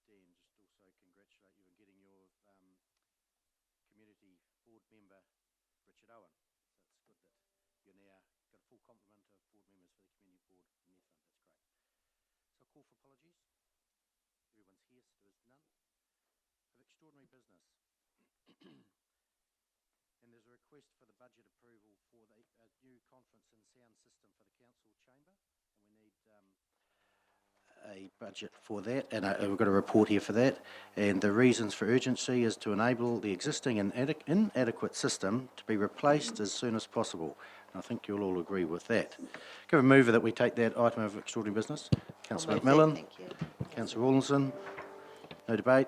Dan, just also congratulate you on getting your community board member, Richard Owen. So it's good that you're now got a full complement of board members for the community board in Northland. That's great. So I'll call for apologies. Everyone's here, so there is none. Of extraordinary business. And there's a request for the budget approval for the new conference and sound system for the council chamber. And we need a budget for that, and we've got a report here for that. And the reasons for urgency is to enable the existing and inadequate system to be replaced as soon as possible. And I think you'll all agree with that. Give a mover that we take that item of extraordinary business. Councillor McMillan. Thank you. Councillor Rawlinson. No debate.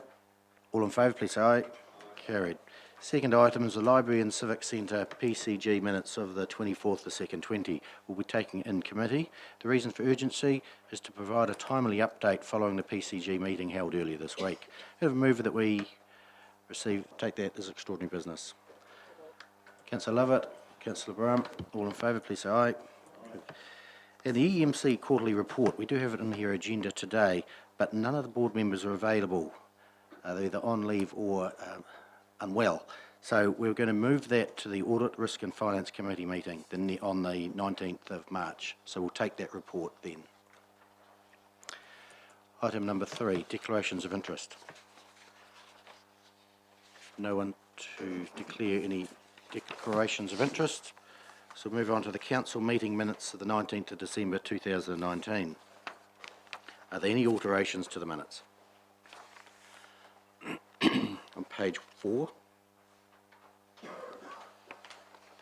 All in favour, please say aye. Carried. Second item is the Library and Civic Centre PCG minutes of the 24th to 2nd 20. We'll be taking in committee. The reason for urgency is to provide a timely update following the PCG meeting held earlier this week. I have a mover that we take that as extraordinary business. Councillor Lovett, Councillor Brum, all in favour, please say aye. And the EMC quarterly report, we do have it in here agenda today, but none of the board members are available. They're either on leave or unwell. So we're going to move that to the Audit, Risk and Finance Committee meeting on the 19th of March. So we'll take that report then. Item number 3, declarations of interest. No one to declare any declarations of interest. So we'll move on to the council meeting minutes of the 19th of December 2019. Are there any alterations to the minutes? On page 4,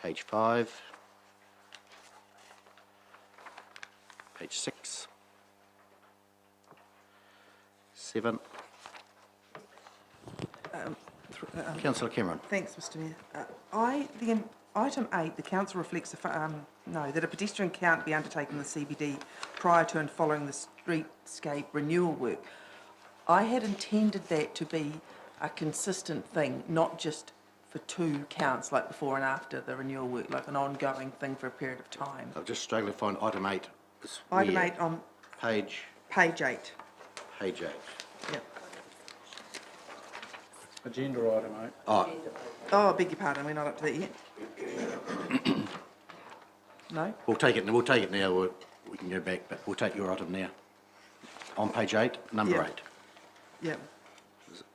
page 5, page 6, 7. Councillor Cameron. Thanks, Mr Mayor. Item 8, the council reflects that a pedestrian can't be undertaken in the CBD prior to and following the streetscape renewal work. I had intended that to be a consistent thing, not just for 2 counts, like before and after the renewal work, like an ongoing thing for a period of time. I've just struggling to find item 8. Item 8 on page 8. Page 8. Yep. Agenda item 8. Oh, Oh, I beg your pardon, we're not up to that yet. No? we'll take it now. We can go back, but we'll take your item now. On page 8, number 8. Yep.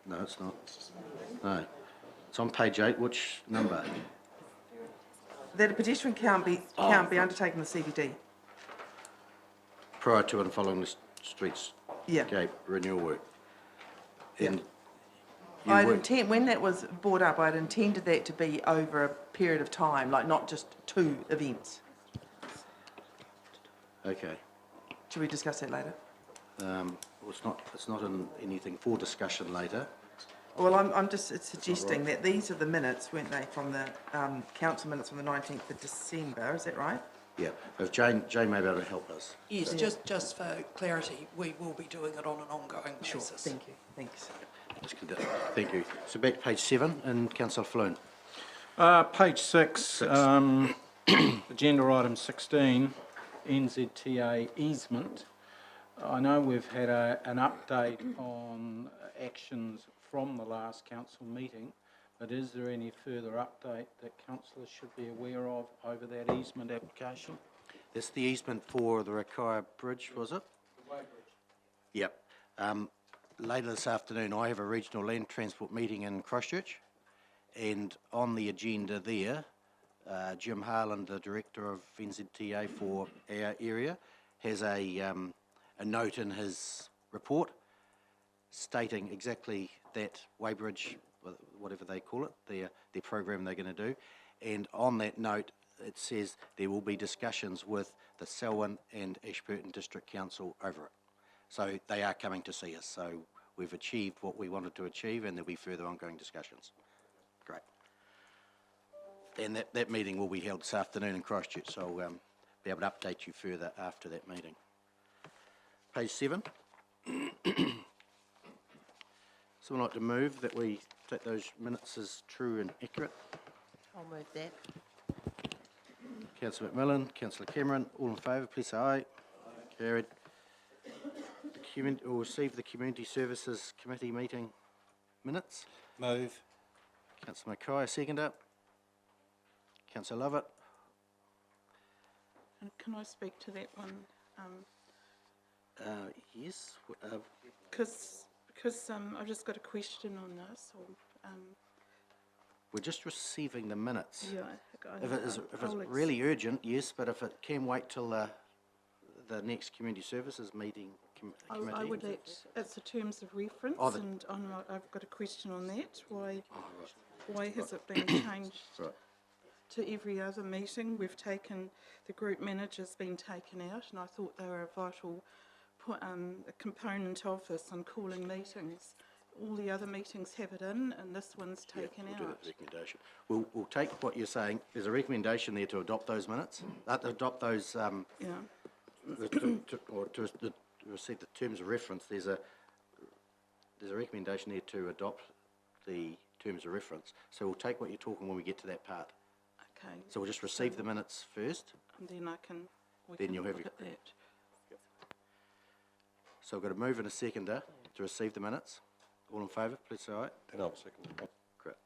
No, it's not. No. It's on page 8. Which number? That a pedestrian can't be undertaken in the CBD. Prior to and following the streetscape renewal work. And when that was brought up, I'd intended that to be over a period of time, like not just 2 events. Okay. Should we discuss that later? Well, it's not in anything for discussion later. Well, I'm just suggesting that these are the minutes, weren't they, from the council minutes from the 19th of December, is that right? Yeah. If Jane may be able to help us. Yes, just for clarity, we will be doing it on an ongoing basis. Sure, thank you. Thanks. Thank you. So back to page 7 and Councillor Floon. Page 6, agenda item 16, NZTA easement. I know we've had an update on actions from the last council meeting, but is there any further update that councillors should be aware of over that easement application? That's the easement for the Rakaya Bridge, was it? The Way Bridge. Yep. Later this afternoon, I have a regional land transport meeting in Christchurch, and on the agenda there, Jim Harland, the director of NZTA for our area, has a note in his report stating exactly that Weybridge, whatever they call it, their program they're going to do. And on that note, it says there will be discussions with the Selwyn and Ashburton District Council over it. So they are coming to see us. So we've achieved what we wanted to achieve, and there'll be further ongoing discussions. Great. And that meeting will be held this afternoon in Christchurch, so I'll be able to update you further after that meeting. Page 7. Someone like to move that we take those minutes as true and accurate? I'll move that. Councillor McMillan, Councillor Cameron, all in favour, please say aye. Carried. The or receive the Community Services Committee meeting minutes. Move. Councillor Mackay, seconder. Councillor Lovett. And can I speak to that one? Yes. Because I've just got a question on this. Or, We're just receiving the minutes. yeah, If it's I'll really urgent, yes, but if it can wait till the next Community Services meeting committee. I would let, it's the terms of reference, Oh, and I've got a question on that. Right. Why has it been changed Right. to every other meeting? We've taken, the group manager's been taken out, and I thought they were a vital a component of this on calling meetings. All the other meetings have it in, and this one's taken We'll do out. that recommendation. We'll take what you're saying. There's a recommendation there to adopt those minutes, adopt those, Yeah, to receive the terms of reference. There's a recommendation there to adopt the terms of reference. So we'll take what you're talking when we get to that part. okay. So we'll just receive the minutes first. And then we Then can you'll have look your- at that. So I've got a move and a seconder to receive the minutes. All in favour, please say aye. Then I'll second. Great.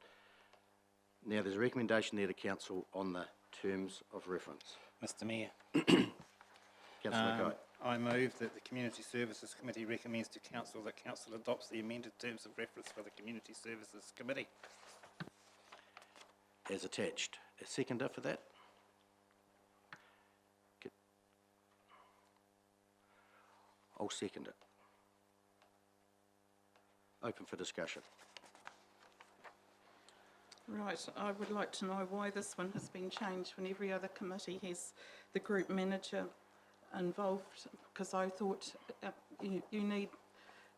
Now, there's a recommendation there to council on the terms of reference. Mr Mayor, Councillor Mackay. I move that the Community Services Committee recommends to Council that Council adopts the amended terms of reference for the Community Services Committee. As attached. A seconder for that? Okay. I'll second it. Open for discussion. Right, I would like to know why this one has been changed when every other committee has the group manager involved, because I thought you need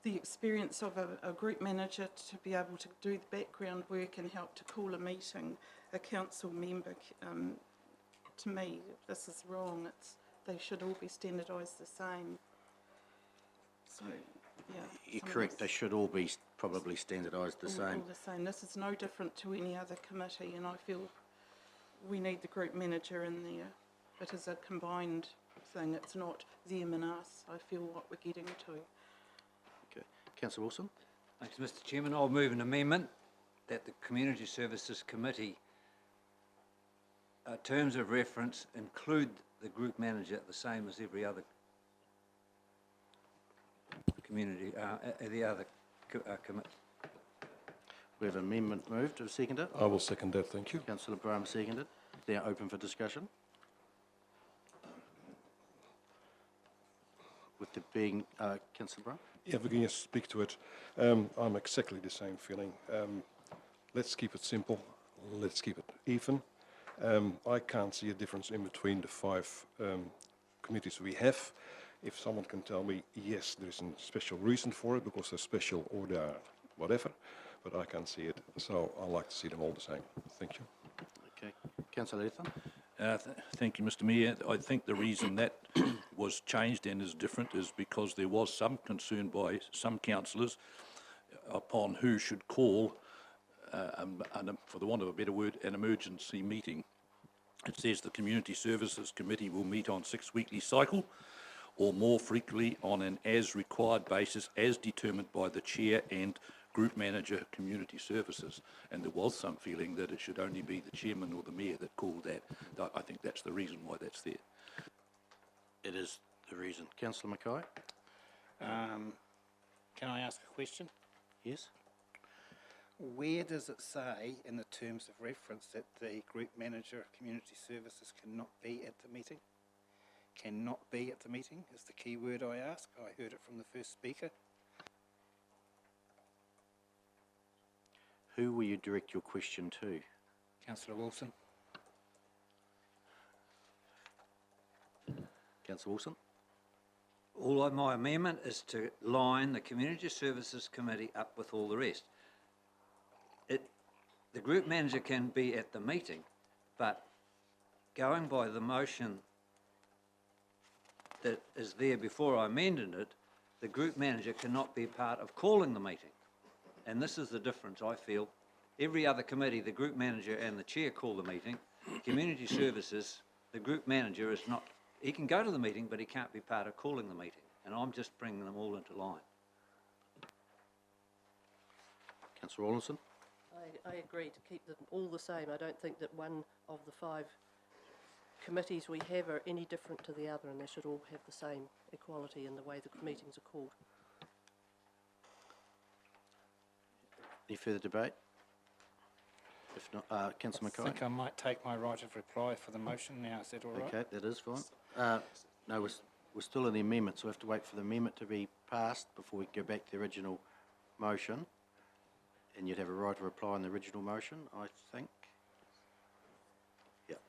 the experience of a group manager to be able to do the background work and help to call a meeting. A council member, to me, this is wrong. They should all be standardised the same. So, yeah. You're some of correct, they this- should all be probably standardised the all same. the same. This is no different to any other committee, and I feel we need the group manager in there. It is a combined thing. It's not them and us. I feel what we're getting to. Okay. Councillor Wilson? Thanks, Mr Chairman. I'll move an amendment that the Community Services Committee terms of reference include the group manager the same as every other community, committee. We have an amendment moved. To second it. I will second that, thank you. Councillor Brown seconded. Now open for discussion. With there being, Councillor Brown? Yeah, we can just speak to it. I'm exactly the same feeling. Let's keep it simple. Let's keep it even. I can't see a difference in between the five committees we have. If someone can tell me, yes, there's a special reason for it, because they're special or they're whatever, but I can't see it. So I like to see them all the same. Thank you. Okay. Councillor Ethan? Thank you, Mr Mayor. I think the reason that was changed and is different is because there was some concern by some councillors upon who should call, for the want of a better word, an emergency meeting. It says the Community Services Committee will meet on 6 weekly cycle or more frequently on an as-required basis as determined by the Chair and Group Manager Community Services. And there was some feeling that it should only be the Chairman or the Mayor that called that. I think that's the reason why that's there. It is the reason. Councillor Mackay? Can I ask a question? Yes? Where does it say in the terms of reference that the Group Manager of Community Services cannot be at the meeting? Cannot be at the meeting is the key word I ask. I heard it from the first speaker. Who will you direct your question to? Councillor Wilson. Councillor Wilson? All of my amendment is to line the Community Services Committee up with all the rest. The group manager can be at the meeting, but going by the motion that is there before I amended it, the group manager cannot be part of calling the meeting. And this is the difference, I feel. Every other committee, the group manager and the chair call the meeting. Community Services, the group manager is not, he can go to the meeting, but he can't be part of calling the meeting. and I'm just bringing them all into line. Councillor Rawlinson? I agree to keep them all the same. I don't think that one of the 5 committees we have are any different to the other, and they should all have the same equality in the way the meetings are called. Any further debate? If not, Councillor I Mackay? think I might take my right of reply for the motion now, is that all right? Okay, that is fine. No, we're still in the amendment, so we have to wait for the amendment to be passed before we go back to the original motion. And you'd have a right to reply on the original motion, I think. Yep.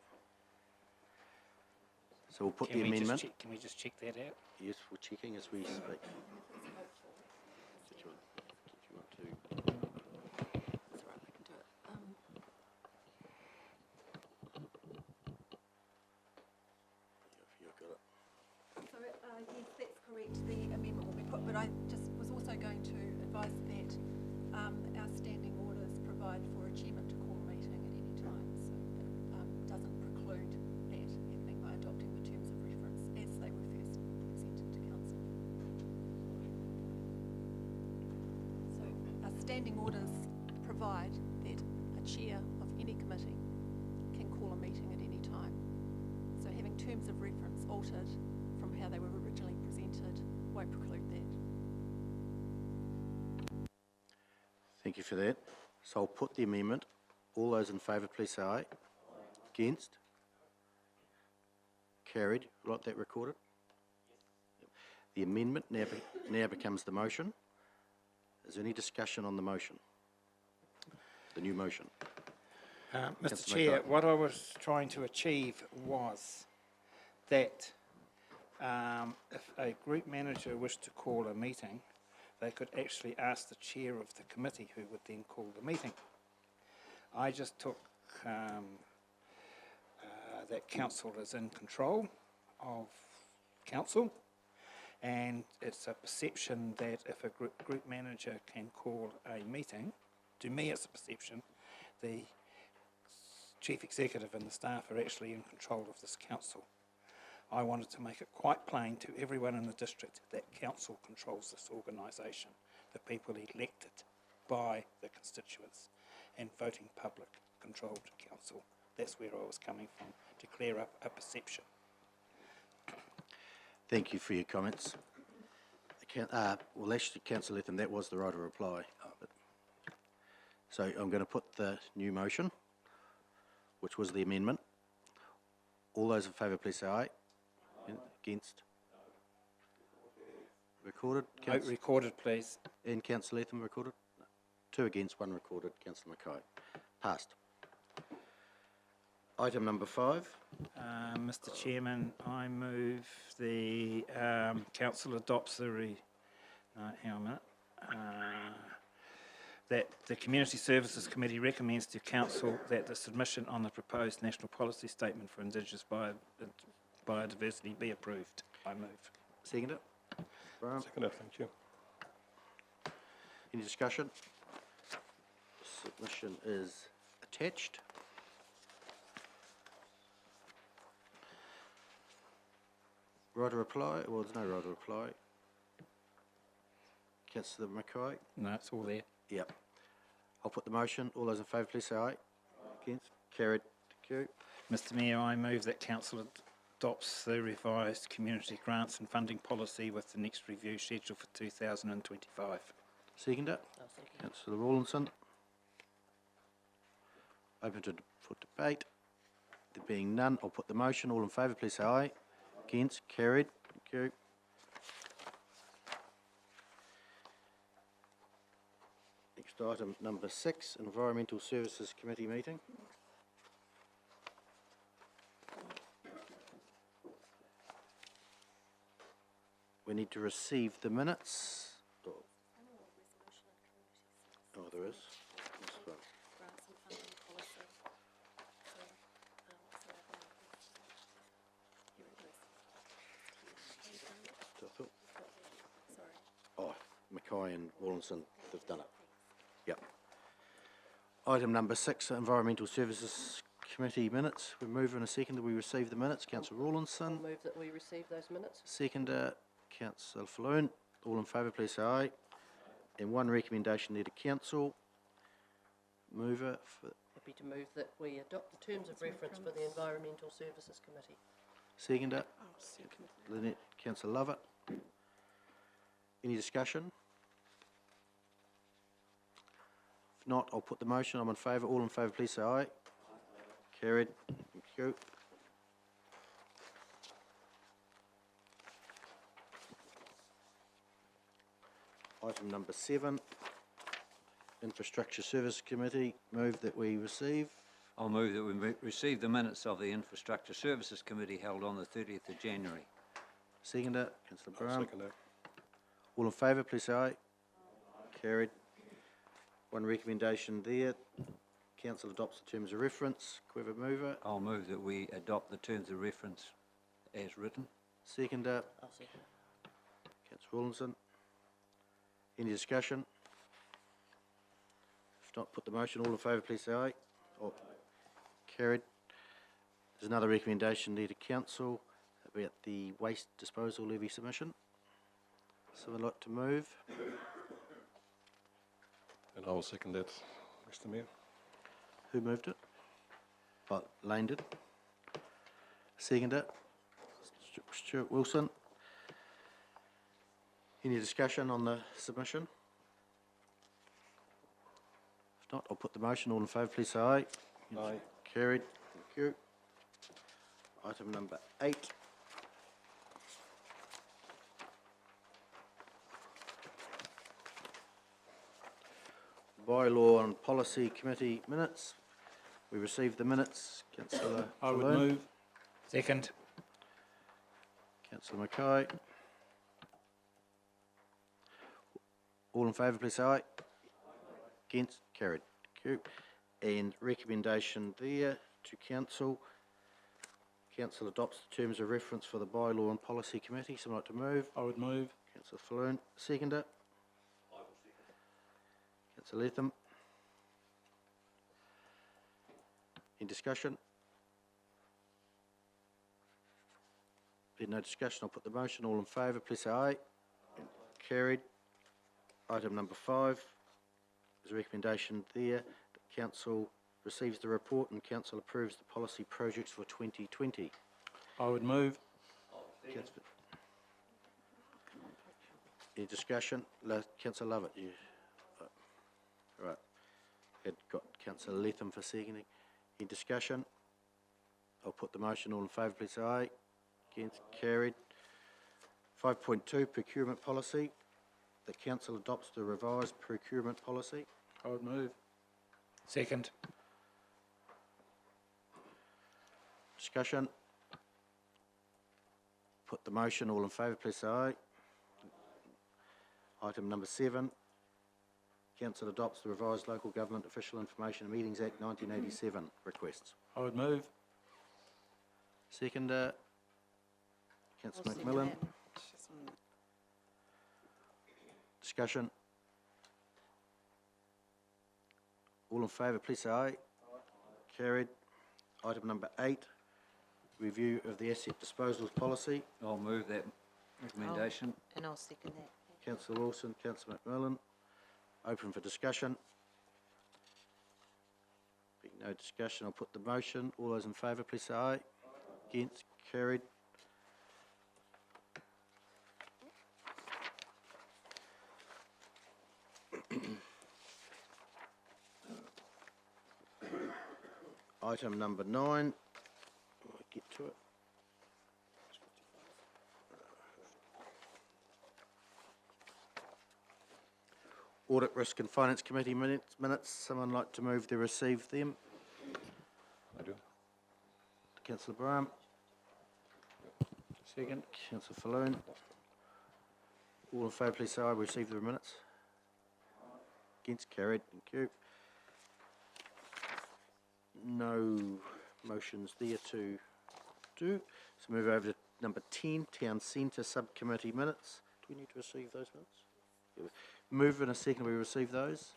So we'll put the amendment. Can we just check that out? Yes, we're checking as we speak. Did you want to? That's all right, I can do it. You've got it. So, yes, that's correct, the amendment will be put, but I just was also going to advise that our standing orders provide for a chairman to call a meeting at any time, so that doesn't preclude that happening by adopting the terms of reference as they were first presented to council. So our standing orders provide that a chair of any committee can call a meeting at any time. So having terms of reference altered from how they were originally presented won't preclude that. Thank you for that. So I'll put the amendment. All those in favour, please say aye. Against? Carried. Would you like that recorded? The amendment now becomes the motion. Is there any discussion on the motion? The new motion? Mr. Councillor Chair, Mackay. what I was trying to achieve was that if a group manager wished to call a meeting, they could actually ask the chair of the committee, who would then call the meeting. I just took that council is in control of council, and it's a perception that if a group manager can call a meeting, to me it's a perception, the chief executive and the staff are actually in control of this council. I wanted to make it quite plain to everyone in the district that council controls this organisation, the people elected by the constituents, and voting public controlled council. That's where I was coming from, to clear up a perception. Thank you for your comments. Well, actually, Councillor Latham, that was the right of reply. So I'm going to put the new motion, which was the amendment. All those in favour, please say aye. Against? Recorded? Vote recorded, please. And Councillor Latham recorded? No. 2 against, 1 recorded. Councillor Mackay. Passed. Item number 5. Mr. Chairman, I move the council adopts the hang on a minute. That the Community Services Committee recommends to council that the submission on the proposed National Policy Statement for Indigenous Biodiversity be approved. I move. Second it. Brian, Second, thank you. any discussion? Submission is attached. Right of reply? Well, there's no right of reply. Councillor Mackay? No, it's all there. Yep. I'll put the motion. All those in favour, please say aye. Against? Carried. Thank you. Mr. Mayor, I move that council adopts the revised community grants and funding policy with the next review scheduled for 2025. Second it. Councillor Rawlinson. Open for debate. There being none, I'll put the motion. All in favour, please say aye. Against? Carried. Thank you. Next item, number 6, Environmental Services Committee meeting. We need to receive the minutes. Oh, there is. That's right. Grants and funding policy. So, I thought- sorry. Oh, Mackay and Rawlinson, they've done it. Yep. Item number 6, Environmental Services Committee minutes. We move in a second that we receive the minutes. Councillor I'll Rawlinson, move that we receive those minutes. seconder, Councillor Falloon. All in favour, please say aye. And one recommendation there to council. Mover for Happy to move that we adopt the terms of reference for the Environmental Services Committee. seconder. I'll second. Lynette, councillor Lovett. Any discussion? If not, I'll put the motion. I'm in favour. All in favour, please say aye. Carried. Thank you. Item number 7, Infrastructure Service Committee. Move that we receive. I'll move that we receive the minutes of the Infrastructure Services Committee held on the 30th of January. Seconder, councillor I'll Brown. second that. All in favour, please say aye. Carried. One recommendation there. Council adopts the terms of reference. Quiver mover. I'll move that we adopt the terms of reference as written. Seconder, I'll second. councillor Rawlinson. Any discussion? If not, put the motion. All in favour, please say aye. Oh, carried. There's another recommendation there to council about the waste disposal levy submission. Someone like to move? And I will second that, Mr Mayor. Who moved it? Oh, Lane did. Seconder, Stuart Wilson. Any discussion on the submission? If not, I'll put the motion. All in favour, please say aye. Aye. Carried. Thank you. Item number 8. Bylaw and Policy Committee minutes. We received the minutes. Councillor I would Falloon. move. Second. Councillor Mackay. All in favour, please say aye. Against? Carried. Thank you. And recommendation there to council. Council adopts the terms of reference for the Bylaw and Policy Committee. Someone like to move? I would move. Councillor Falloon. Seconder? Councillor Latham. Any discussion? Being no discussion, I'll put the motion. All in favour, please say aye. Carried. Item number 5. There's a recommendation there that council receives the report and council approves the policy projects for 2020. I would move. Councillor- Any discussion? Councillor Lovett, you. Right. Had got Councillor Latham for seconding. Any discussion? I'll put the motion. All in favour, please say aye. Against? Carried. 5.2, procurement policy. The council adopts the revised procurement policy. I would move. Second. Discussion? Put the motion. All in favour, please say aye. Item number 7. Council adopts the revised Local Government Official Information and Meetings Act 1987 requests. I would move. Seconder, Councillor I'll second McMillan. that. Discussion? All in favour, please say aye. Carried. Item number 8, review of the asset disposals policy. I'll move that recommendation. And I'll second that. Councillor Wilson, Councillor McMillan. Open for discussion. Being no discussion, I'll put the motion. All those in favour, please say aye. Against? Carried. Item number 9. I'll get to it. Audit, Risk and Finance Committee minutes. Someone like to move to receive them? I do. Councillor Braham. Second. Councillor Falloon. All in favour, please say aye. We receive the minutes. Against? Carried. Thank you. No motions there to do. So move over to number 10, Town Centre Subcommittee minutes. Do we need to receive those minutes? Yeah. Move in a second, we receive those.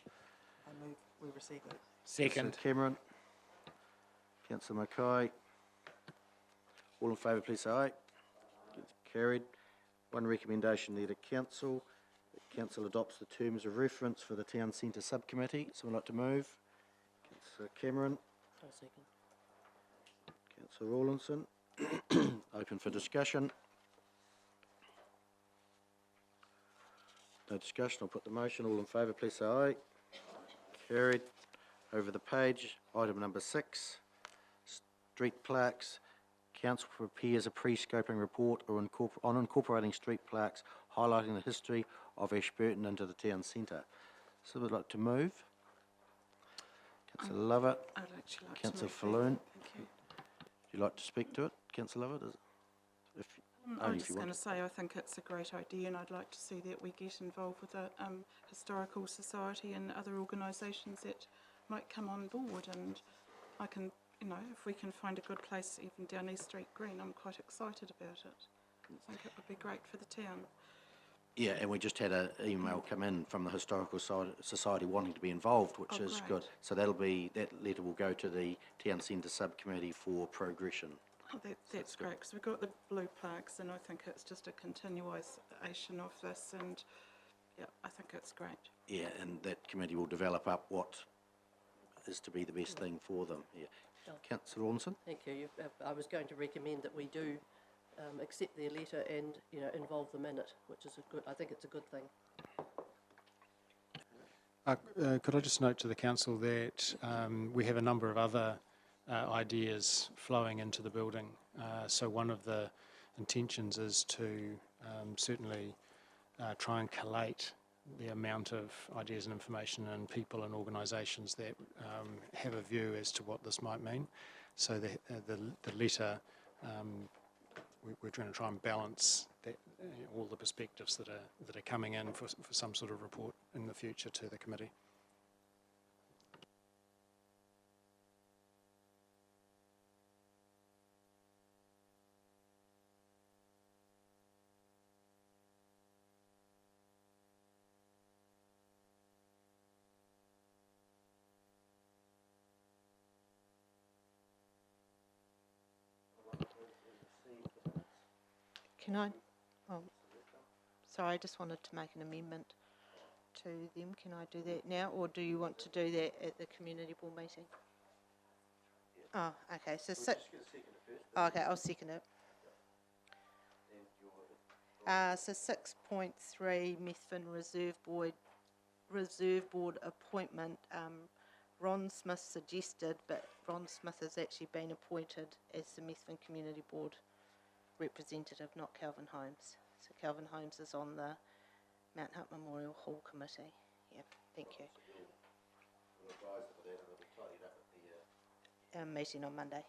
I move we receive it. Second. Councillor Cameron. Councillor Mackay. All in favour, please say aye. Against? Carried. One recommendation there to council. The council adopts the terms of reference for the Town Centre Subcommittee. Someone like to move? Councillor Cameron. I'll second. Councillor Rawlinson. Open for discussion. No discussion, I'll put the motion. All in favour, please say aye. Carried. Over the page, item number 6, street plaques. Council prepares a pre-scoping report on incorporating street plaques, highlighting the history of Ashburton into the town centre. So would like to move? Councillor Lovett. I'd actually like Councillor to move that. Falloon. Thank you. Would you like to speak to it, Councillor Lovett? I'm Only if just you going want. to say I think it's a great idea, and I'd like to see that we get involved with the Historical Society and other organisations that might come on board. And I can, if we can find a good place even down East Street Green, I'm quite excited about it. I think it would be great for the town. Yeah, and we just had an email come in from the Historical Society wanting to be involved, which Oh, is great. good. So that letter will go to the Town Centre Subcommittee for progression. Oh, that's great, because we've got the blue plaques, and I think it's just a continuation of this, and yeah, I think it's great. Yeah, and that committee will develop up what is to be the best thing for them. Yeah. Oh. Councillor Ornson? Thank you. I was going to recommend that we do accept their letter and, involve them in it, which is I think it's a good thing. Could I just note to the council that we have a number of other ideas flowing into the building. So one of the intentions is to certainly try and collate the amount of ideas and information and people and organisations that have a view as to what this might mean. So the letter, we're trying to try and balance that, all the perspectives that are coming in for some sort of report in the future to the committee. Can I? Oh, sorry, I just wanted to make an amendment to them. Can I do that now, or do you want to do that at the community board meeting? Oh, okay. So oh, okay, I'll second it. So 6.3 Methven Reserve Board appointment. Ron Smith suggested, but Ron Smith has actually been appointed as the Methven Community Board representative, not Calvin Holmes. So Calvin Holmes is on the Mount Hutt Memorial Hall Committee. Yeah, thank you. Meeting on Monday.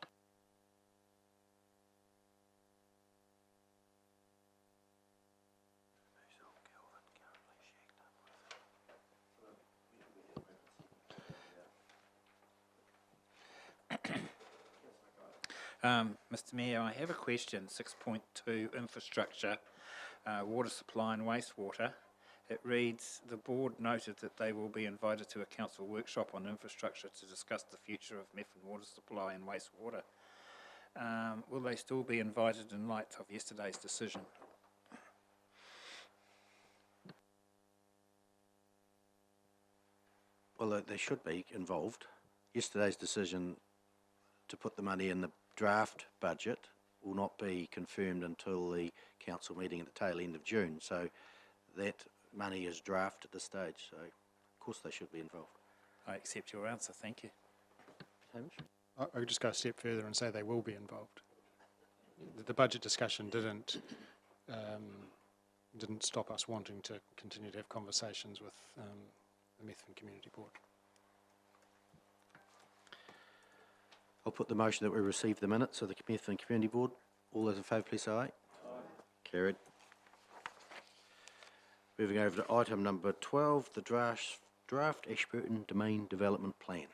Mr Mayor, I have a question. 6.2 infrastructure, water supply and wastewater. It reads, the board noted that they will be invited to a council workshop on infrastructure to discuss the future of Methven water supply and wastewater. Will they still be invited in light of yesterday's decision? Well, they should be involved. Yesterday's decision to put the money in the draft budget will not be confirmed until the council meeting at the tail end of June. So that money is draft at this stage. So of course they should be involved. I accept your answer. Thank you. Hamish? I would just go a step further and say they will be involved. The budget discussion didn't stop us wanting to continue to have conversations with the Methven Community Board. I'll put the motion that we receive the minutes of the Methven Community Board. All those in favour, please say aye. Aye. Carried. Moving over to item number 12, the draft Ashburton Domain Development Plan.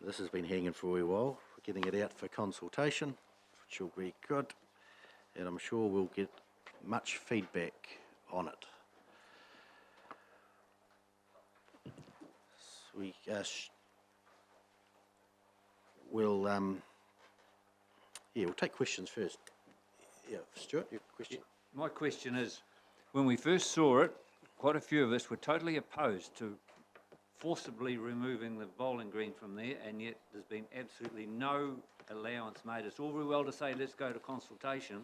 This has been hanging for a wee while. We're getting it out for consultation, which will be good, and I'm sure we'll get much feedback on it. We'll take questions first. Yeah, Stuart, your question? My question is, when we first saw it, quite a few of us were totally opposed to forcibly removing the bowling green from there, and yet there's been absolutely no allowance made. It's all very well to say, let's go to consultation,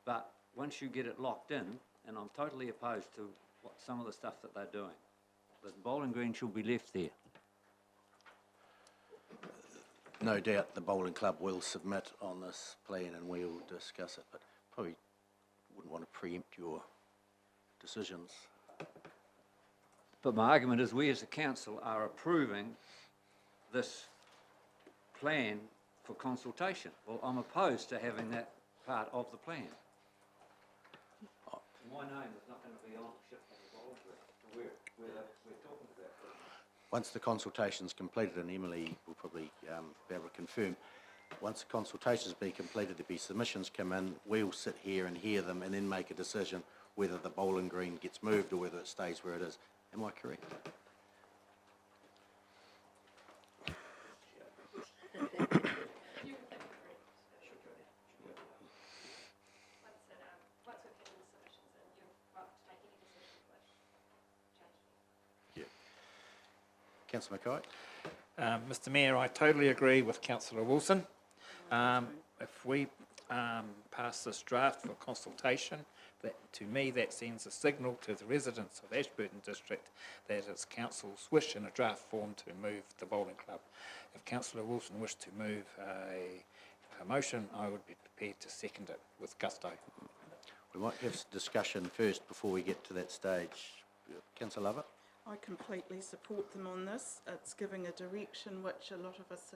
but once you get it locked in, and I'm totally opposed to some of the stuff that they're doing, the bowling green should be left there. No doubt the bowling club will submit on this plan and we'll discuss it, but probably wouldn't want to preempt your decisions. But my argument is we as a council are approving this plan for consultation. Well, I'm opposed to having that part of the plan. My name is not going to be on the ship of the bowling green. We're talking about that. Once the consultation's completed, and Emily will probably be able to confirm, once the consultation's been completed, there'll be submissions come in, we'll sit here and hear them and then make a decision whether the bowling green gets moved or whether it stays where it is. Am I correct? Yeah. Councillor Mackay? Mr Mayor, I totally agree with Councillor Wilson. If we pass this draft for consultation, to me that sends a signal to the residents of Ashburton District that it's council's wish in a draft form to move the bowling club. If Councillor Wilson wished to move a motion, I would be prepared to second it with gusto. We might have discussion first before we get to that stage. Councillor Lovett? I completely support them on this. It's giving a direction which a lot of us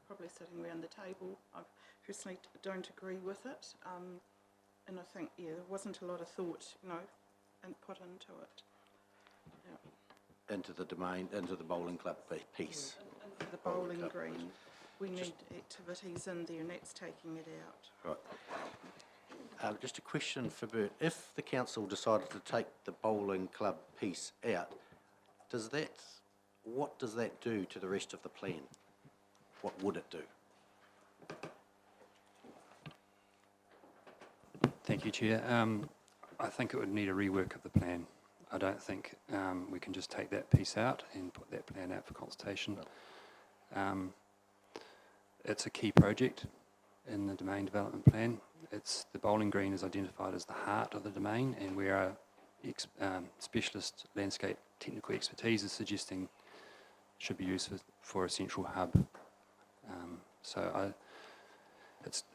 probably sitting around the table, I personally don't agree with it. And I think, yeah, there wasn't a lot of thought, and put into it. Yeah. Into the domain, into the bowling club piece. And for the bowling green, we need activities in there, and that's taking it out. Right. Just a question for Bert. If the council decided to take the bowling club piece out, what does that do to the rest of the plan? What would it do? Thank you, Chair. I think it would need a rework of the plan. I don't think we can just take that piece out and put that plan out for consultation. It's a key project in the domain development plan. The bowling green is identified as the heart of the domain, and where our specialist landscape technical expertise is suggesting should be used for a central hub.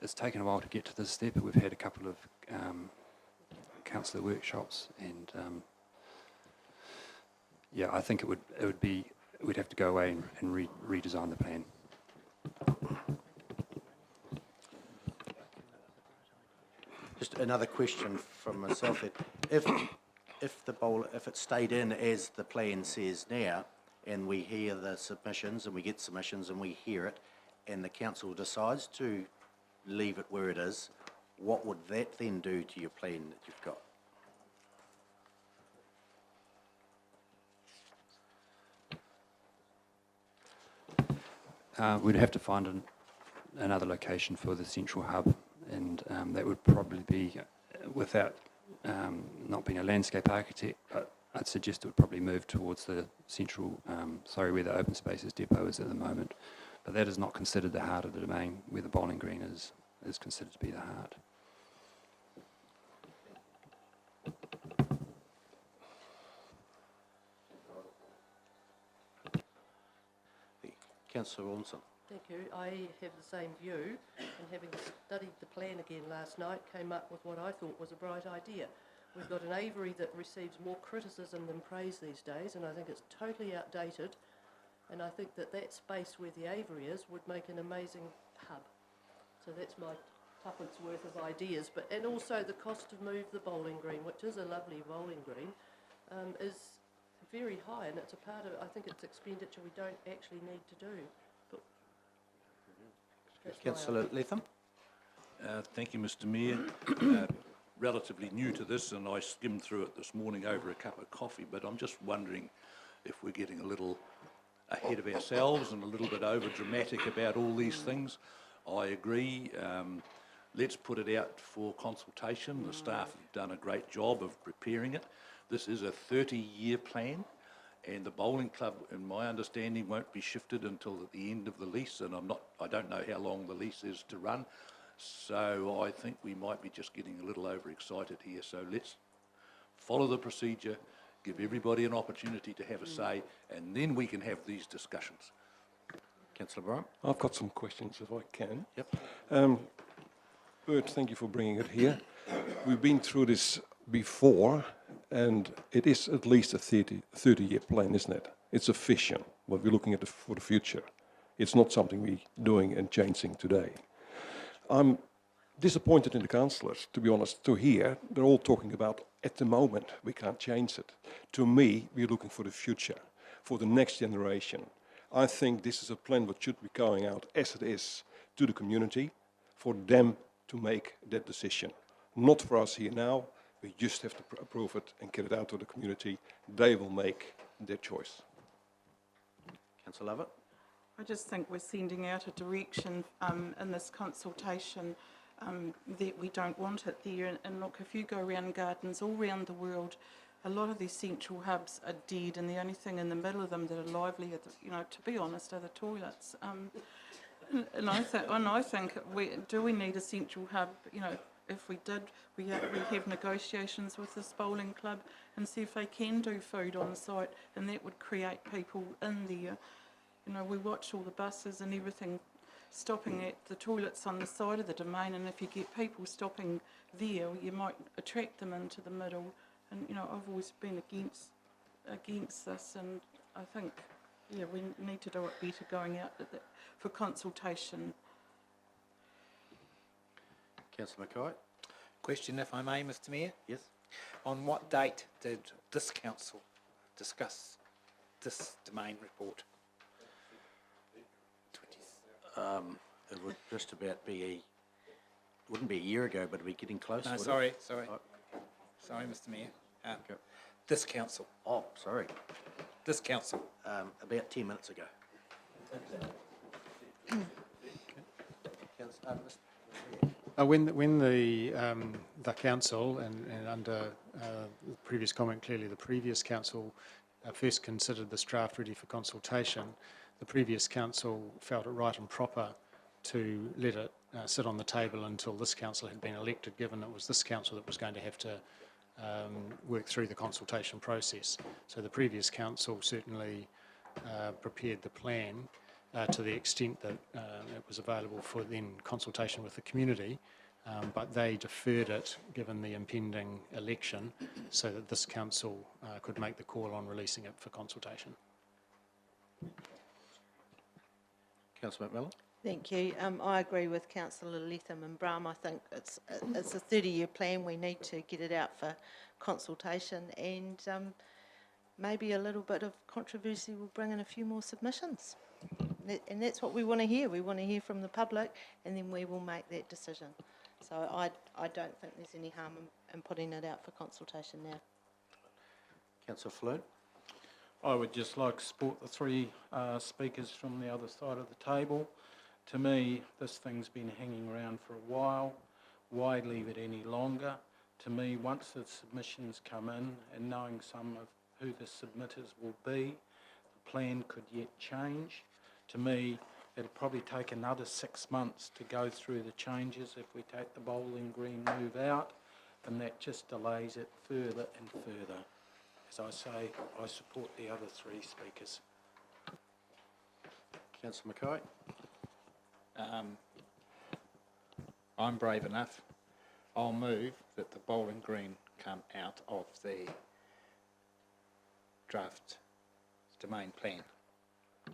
It's taken a while to get to this step. We've had a couple of councillor workshops, and I think we'd have to go away and redesign the plan. Just another question from myself. If it stayed in as the plan says now, and we hear the submissions and we get submissions and we hear it, and the council decides to leave it where it is, what would that then do to your plan that you've got? We'd have to find another location for the central hub, and that would probably be, without not being a landscape architect, but I'd suggest it would probably move towards the central, where the open spaces depot is at the moment. But that is not considered the heart of the domain, where the bowling green is considered to be the heart. Councillor Ormson. Thank you. I have the same view, and having studied the plan again last night, came up with what I thought was a bright idea. We've got an aviary that receives more criticism than praise these days, and I think it's totally outdated. And I think that space where the aviary is would make an amazing hub. So that's my tuppence worth of ideas. And also the cost to move the bowling green, which is a lovely bowling green, is very high, and it's a part of, I think it's expenditure we don't actually need to do. But Councillor Latham. Thank you, Mr Mayor. Relatively new to this, and I skimmed through it this morning over a cup of coffee, but I'm just wondering if we're getting a little ahead of ourselves and a little bit over dramatic about all these things. I agree, let's put it out for consultation. The staff have done a great job of preparing it. This is a 30-year plan, and the bowling club, in my understanding, won't be shifted until at the end of the lease, and I don't know how long the lease is to run. So I think we might be just getting a little overexcited here. So let's follow the procedure, give everybody an opportunity to have a say, and then we can have these discussions. Councillor Bryant? I've got some questions if I can. Yep. Bert, thank you for bringing it here. We've been through this before, and it is at least a 30-year plan, isn't it? It's a vision, what we're looking at for the future. It's not something we're doing and changing today. I'm disappointed in the councillors, to be honest, to hear they're all talking about, at the moment, we can't change it. To me, we're looking for the future, for the next generation. I think this is a plan that should be going out as it is to the community, for them to make that decision. Not for us here now, we just have to approve it and get it out to the community. They will make their choice. Councillor Lovett? I just think we're sending out a direction in this consultation that we don't want it there. And look, if you go around gardens all around the world, a lot of these central hubs are dead, and the only thing in the middle of them that are lively, to be honest, are the toilets. And I think do we need a central hub? If we did, we have negotiations with this bowling club and see if they can do food on site, and that would create people in there. We watch all the buses and everything stopping at the toilets on the side of the domain, and if you get people stopping there, you might attract them into the middle. And I've always been against this, and I think we need to do it better going out for consultation. Councillor Mackay? Question, if I may, Mr Mayor. Yes. On what date did this council discuss this domain report? It would just about be wouldn't be a year ago, but it'd be getting close. No, would sorry, it? sorry. Oh. Sorry, Mr Mayor. Okay. This council. Oh, sorry. This council. About 10 minutes ago. When the council, and under the previous comment, clearly the previous council first considered this draft ready for consultation, the previous council felt it right and proper to let it sit on the table until this council had been elected, given it was this council that was going to have to work through the consultation process. So the previous council certainly prepared the plan to the extent that it was available for then consultation with the community, but they deferred it given the impending election so that this council could make the call on releasing it for consultation. Councillor McMillan? Thank you. I agree with Councillor Letham and Brahm. I think it's a 30-year plan. We need to get it out for consultation, and maybe a little bit of controversy will bring in a few more submissions. And that's what we want to hear. We want to hear from the public, and then we will make that decision. So I don't think there's any harm in putting it out for consultation now. Councillor Flood? I would just like to support the three speakers from the other side of the table. To me, this thing's been hanging around for a while. Why leave it any longer? To me, once the submissions come in, and knowing some of who the submitters will be, the plan could yet change. To me, it'll probably take another 6 months to go through the changes if we take the bowling green move out, and that just delays it further and further. As I say, I support the other three speakers. Councillor Mackay? I'm brave enough. I'll move that the bowling green come out of the draft domain plan. Do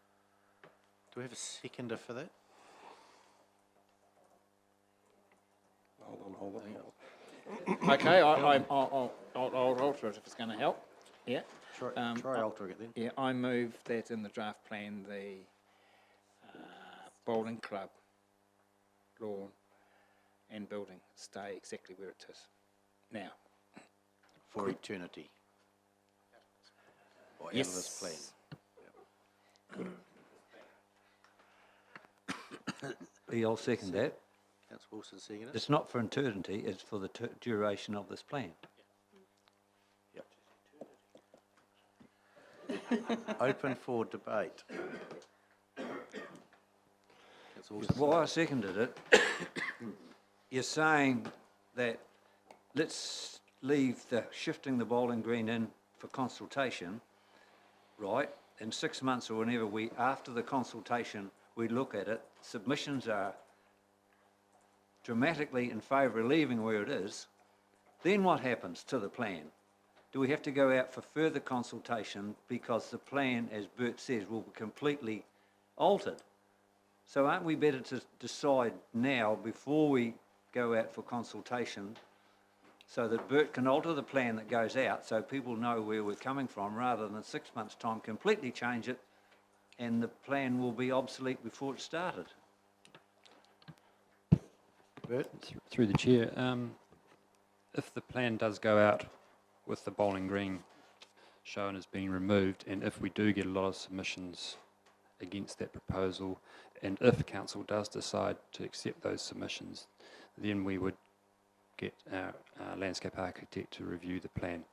we have a seconder for that? Hold on. Okay, I'll alter it if it's going to help. Yeah. Try altering it then. Yeah, I move that in the draft plan the bowling club, lawn and building stay exactly where it is now. For eternity. Or out of this plan. I'll second that. Councillor Wilson seconded. It's not for eternity, it's for the duration of this plan. Open for debate. Councillor Wilson. Well, I seconded it. You're saying that let's leave the shifting the bowling green in for consultation, right? In 6 months or whenever after the consultation, we look at it, submissions are dramatically in favour of leaving where it is, then what happens to the plan? Do we have to go out for further consultation because the plan, as Bert says, will be completely altered? So aren't we better to decide now before we go out for consultation so that Bert can alter the plan that goes out so people know where we're coming from rather than 6 months' time completely change it and the plan will be obsolete before it started? Bert? Through the chair, if the plan does go out with the bowling green shown as being removed, and if we do get a lot of submissions against that proposal, and if council does decide to accept those submissions, then we would get our landscape architect to review the plan.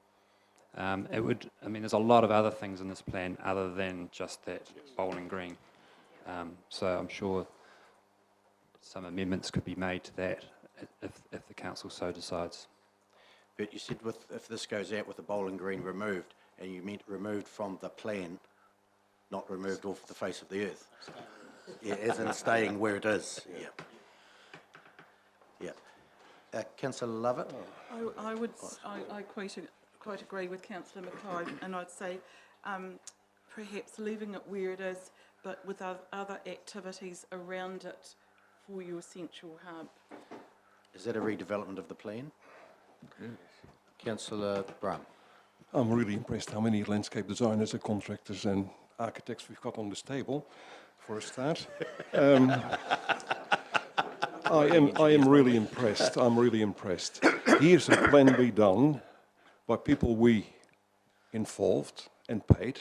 There's a lot of other things in this plan other than just that bowling green. So I'm sure some amendments could be made to that if the council so decides. But you said if this goes out with the bowling green removed, and you meant removed from the plan, not removed off the face of the earth. Yeah, as in staying where it is. Yeah. Yeah. Councillor Lovett? I quite agree with Councillor Mackay, and I'd say perhaps leaving it where it is, but with other activities around it for your central hub. Is that a redevelopment of the plan? Councillor Brown? I'm really impressed how many landscape designers and contractors and architects we've got on this table, for a start. I am really impressed. I'm really impressed. Here's a plan B done by people we involved and paid,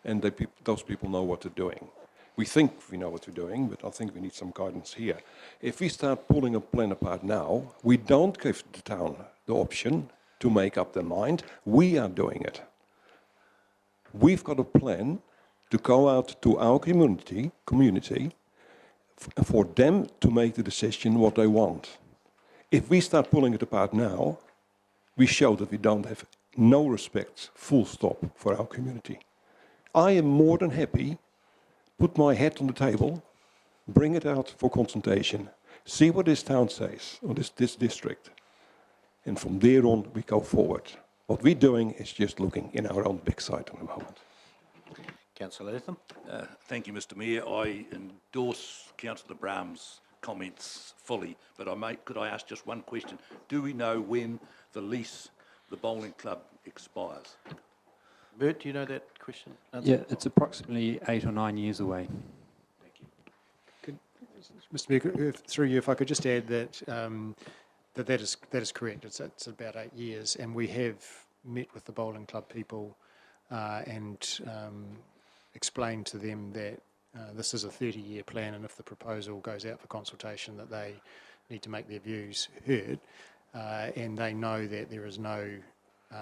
and those people know what they're doing. We think we know what we're doing, but I think we need some guidance here. If we start pulling a plan apart now, we don't give the town the option to make up their mind. We are doing it. We've got a plan to go out to our community for them to make the decision what they want. If we start pulling it apart now, we show that we don't have no respect, full stop, for our community. I am more than happy, put my head on the table, bring it out for consultation, see what this town says, or this district, and from there on we go forward. What we're doing is just looking in our own backside at the moment. Councillor Latham? Thank you, Mr Mayor. I endorse Councillor Brown's comments fully, but could I ask just one question? Do we know when the lease, the bowling club, expires? Bert, do you know that question? Yeah, it's approximately 8 or 9 years away. Mr Mayor, through you, if I could just add that that is correct. It's about 8 years, and we have met with the bowling club people and explained to them that this is a 30-year plan, and if the proposal goes out for consultation, that they need to make their views heard, and they know that there is no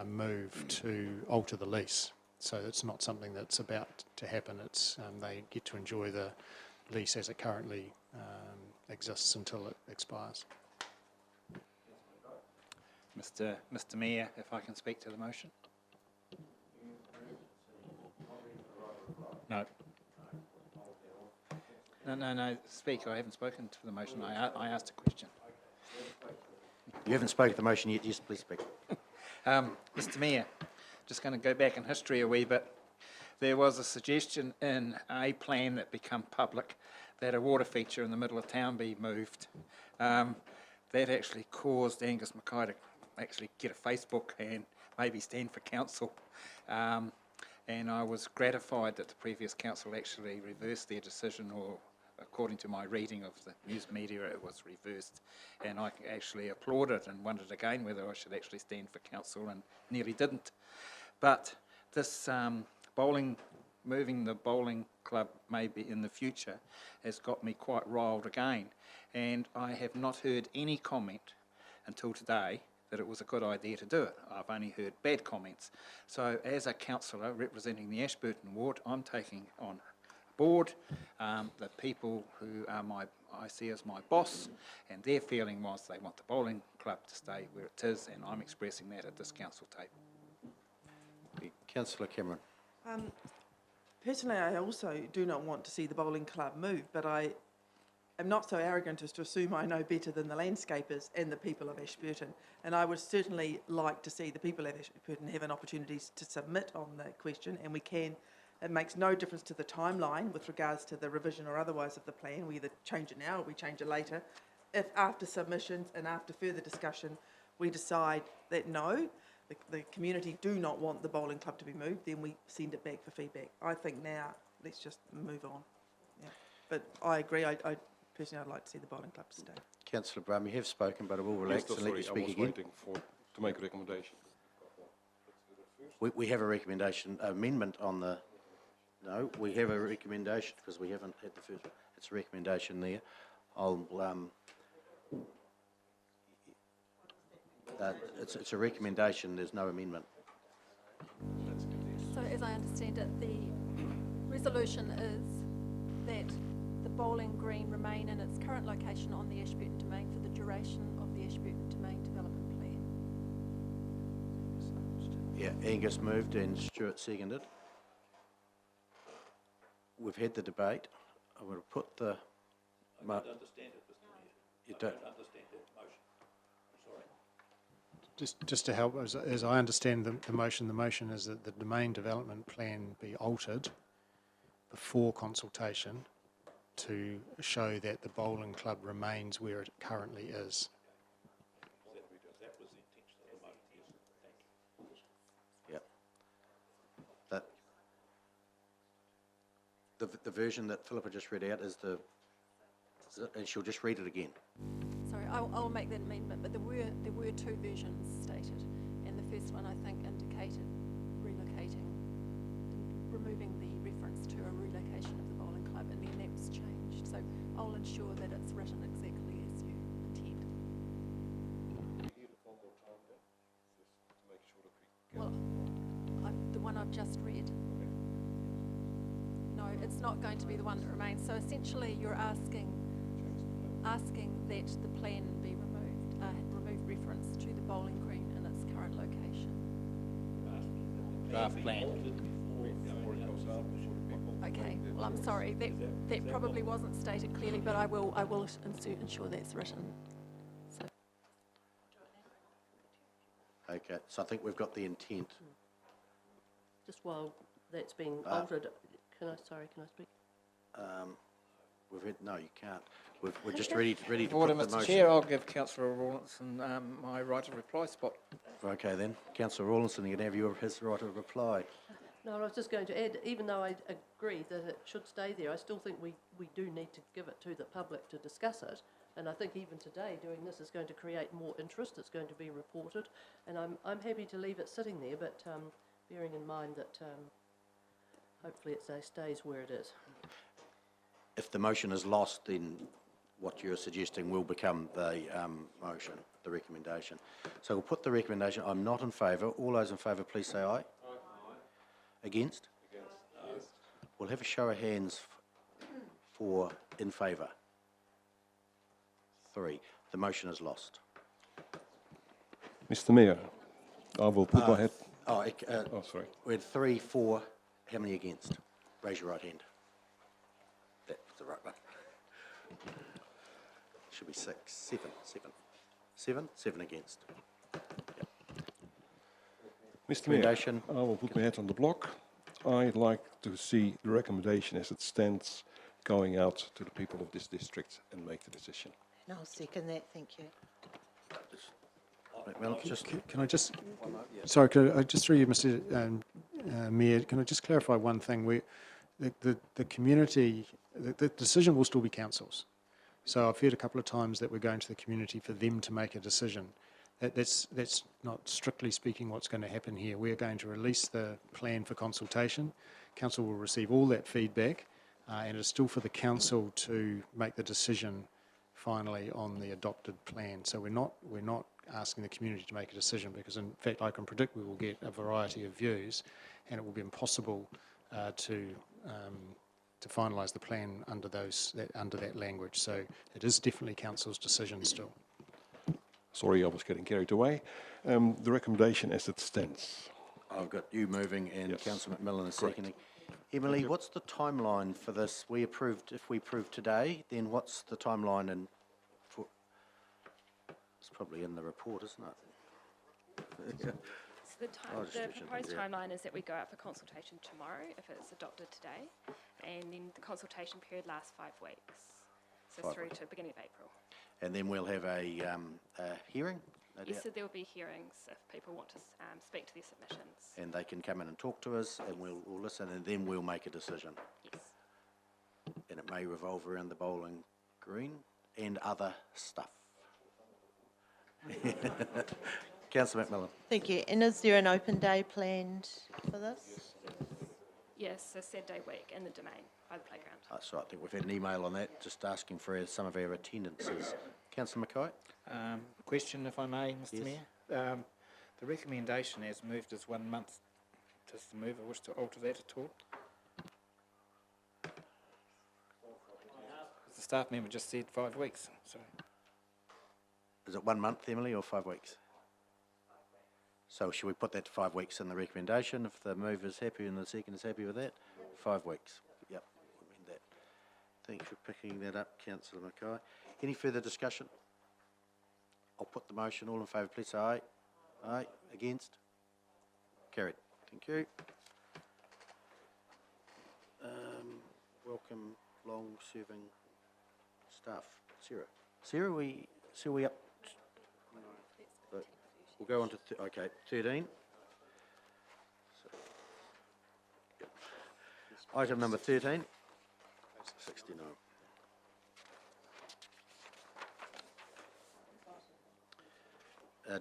move to alter the lease. So it's not something that's about to happen. It's they get to enjoy the lease as it currently exists until it expires. Mr Mayor, if I can speak to the motion? No. No, Speaker, I haven't spoken to the motion. I asked a question. You haven't spoken to the motion yet. Yes, please speak. Mr Mayor, just going to go back in history a wee bit. There was a suggestion in a plan that became public that a water feature in the middle of town be moved. That actually caused Angus Mackay to actually get a Facebook and maybe stand for council. And I was gratified that the previous council actually reversed their decision, or according to my reading of the news media, it was reversed. And I actually applauded and wondered again whether I should actually stand for council, and nearly didn't. But this bowling moving the bowling club maybe in the future has got me quite riled again. And I have not heard any comment until today that it was a good idea to do it. I've only heard bad comments. So as a councillor representing the Ashburton ward, I'm taking on board the people who are I see as my boss, and their feeling was they want the bowling club to stay where it is, and I'm expressing that at this council table. Councillor Cameron. Personally, I also do not want to see the bowling club move, but I am not so arrogant as to assume I know better than the landscapers and the people of Ashburton. And I would certainly like to see the people of Ashburton have an opportunity to submit on the question, and we can. It makes no difference to the timeline with regards to the revision or otherwise of the plan. We either change it now or we change it later. If after submissions and after further discussion we decide that no, the community do not want the bowling club to be moved, then we send it back for feedback. I think now let's just move on. Yeah. But I agree, I personally I'd like to see the bowling club stay. Councillor Brum, you have spoken, but I will relax and let you speak again. I was waiting to make a recommendation. We have a recommendation, amendment on the... No, we have a recommendation because we haven't had the first one. It's a recommendation there. It's a recommendation, there's no amendment. So as I understand it, the resolution is that the bowling green remain in its current location on the Ashburton Domain for the duration of the Ashburton Domain development plan. Yeah, Angus moved and Stuart seconded. We've had the debate. I'm going to put the... I don't understand it, Mr Mayor. You don't? I don't understand that motion. I'm sorry. Just to help, as I understand the motion is that the domain development plan be altered before consultation to show that the bowling club remains where it currently is. That was the intention of the motion, yes. Thank you. Yeah. The version that Philippa just read out is and she'll just read it again. Sorry, I'll make that amendment, but there were two versions stated, and the first one I think indicated relocating, removing the reference to a relocation of the bowling club, and then that was changed. So I'll ensure that it's written exactly as you intend. Well, the one I've just read. No, it's not going to be the one that remains. So essentially, you're asking that the plan be removed, remove reference to the bowling green in its current location. Draft plan. Okay. Well, I'm sorry. That probably wasn't stated clearly, but I will ensure that's written. So. Okay, so I think we've got the intent. Just while that's being altered, can I speak? No, you can't. We're just ready to Order, put the Mr motion. Chair, I'll give Councillor Rawlinson my right of reply spot. Okay then, Councillor Rawlinson, you can have his right of reply. No, I was just going to add, even though I agree that it should stay there, I still think we do need to give it to the public to discuss it. And I think even today doing this is going to create more interest, it's going to be reported. And I'm happy to leave it sitting there, but bearing in mind that hopefully it stays where it is. If the motion is lost, then what you're suggesting will become the motion, the recommendation. So we'll put the recommendation. I'm not in favour. All those in favour, please say aye. Aye. Against? Against. No. We'll have a show of hands for in favour. 3. The motion is lost. Mr Mayor, I will put my head... sorry. We had 3, 4. How many against? Raise your right hand. That's the right one. Should be 6, 7. 7 against. Yep. Mr Mayor, I will put my head on the block. I'd like to see the recommendation as it stands going out to the people of this district and make the decision. And I'll second that, thank you. Well, Can I just... Sorry, could I just through you, Mr Mayor, can I just clarify one thing? The community, the decision will still be council's. So I've heard a couple of times that we're going to the community for them to make a decision. That's not strictly speaking what's going to happen here. We're going to release the plan for consultation. Council will receive all that feedback, and it's still for the council to make the decision finally on the adopted plan. So we're not asking the community to make a decision, because in fact I can predict we will get a variety of views, and it will be impossible to finalise the plan under that language. So it is definitely council's decision still. Sorry, I was getting carried away. The recommendation as it stands. I've got you moving and Yes. Councillor McMillan is Correct. seconding. Emily, what's the timeline for this? If we approve today, then what's the timeline it's probably in the report, isn't it? So the, Oh, just the mentioned, proposed yeah. timeline is that we go out for consultation tomorrow if it's adopted today, and then the consultation period lasts 5 weeks, so 5 through weeks. to beginning of April. And then we'll have a hearing, no Yes, doubt, so there will be hearings if people want to speak to their submissions. and they can come in and talk to us, and we'll listen, and then we'll make a decision. Yes. And it may revolve around the bowling green and other stuff. Councillor McMillan. Thank you. And is there an open day planned for this? Yes, so Saturday week in the domain by the playground. That's right, I think we've had an email on that, just asking for some of our attendances. Councillor Mackay? Question, if I may, Mr. Yes. Mayor. The recommendation has moved as 1 month. Does the mover wish to alter that at all? The staff member just said 5 weeks, so. Is it 1 month, Emily, or 5 weeks? So should we put that to 5 weeks in the recommendation, if the mover is happy and the second is happy with that? 5 weeks, yep, we'll amend that. Thanks for picking that up, Councillor Mackay. Any further discussion? I'll put the motion. All in favour, please say aye. Aye. Against? Carried. Thank you. Welcome long-serving staff. Sarah, we up? We'll go on to, okay, 13. So, yep. Item number 13. 69.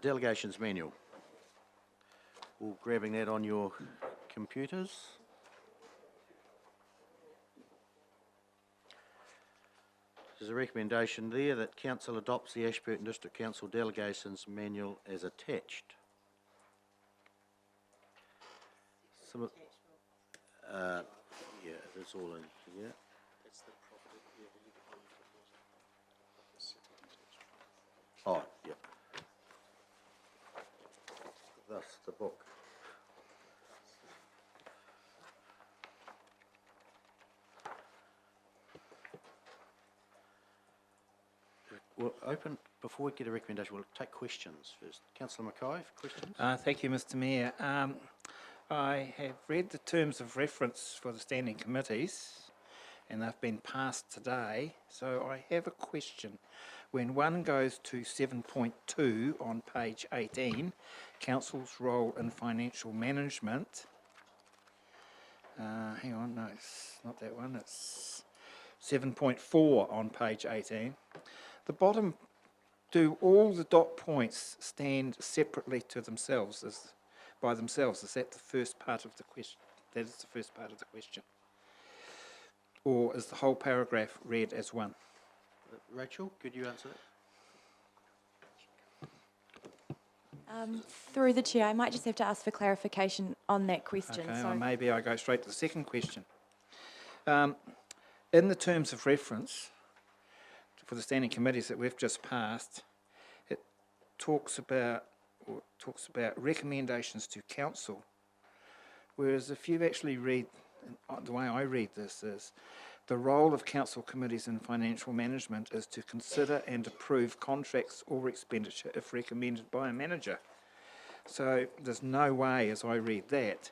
Delegations manual. All grabbing that on your computers. There's a recommendation there that Council adopts the Ashburton District Council Delegations Manual as attached. Yeah, it's all in here. Oh, yeah. Thus the book. We'll open, before we get a recommendation, we'll take questions first. Councillor Mackay, questions? Thank you, Mr. Mayor. I have read the terms of reference for the standing committees, and they've been passed today. So I have a question. When one goes to 7.2 on page 18, Council's role in financial management. Hang on, no, it's not that one. It's 7.4 on page 18. The bottom, do all the dot points stand separately to themselves, by themselves? Is that the first part of the question? That is the first part of the question. Or is the whole paragraph read as one? Rachel, could you answer that? Through the chair, I might just have to ask for clarification on that question. Okay, So, well, maybe I go straight to the second question. In the terms of reference for the standing committees that we've just passed, it talks about recommendations to council, whereas if you actually read, the way I read this is, the role of council committees in financial management is to consider and approve contracts or expenditure if recommended by a manager. So there's no way, as I read that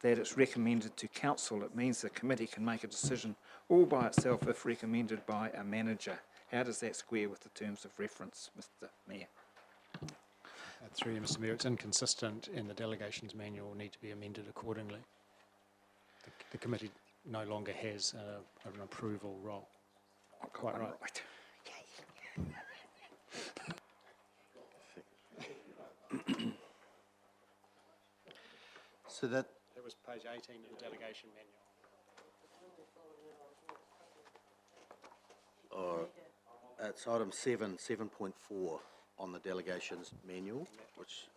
it's recommended to council. It means the committee can make a decision all by itself if recommended by a manager. How does that square with the terms of reference, Mr. Mayor? Through you, Mr. Mayor, it's inconsistent, and the delegations manual will need to be amended accordingly. The committee no longer has an approval role. Quite right. So that, That was page 18 of the delegation manual. it's item 7.4 on the delegations manual, which...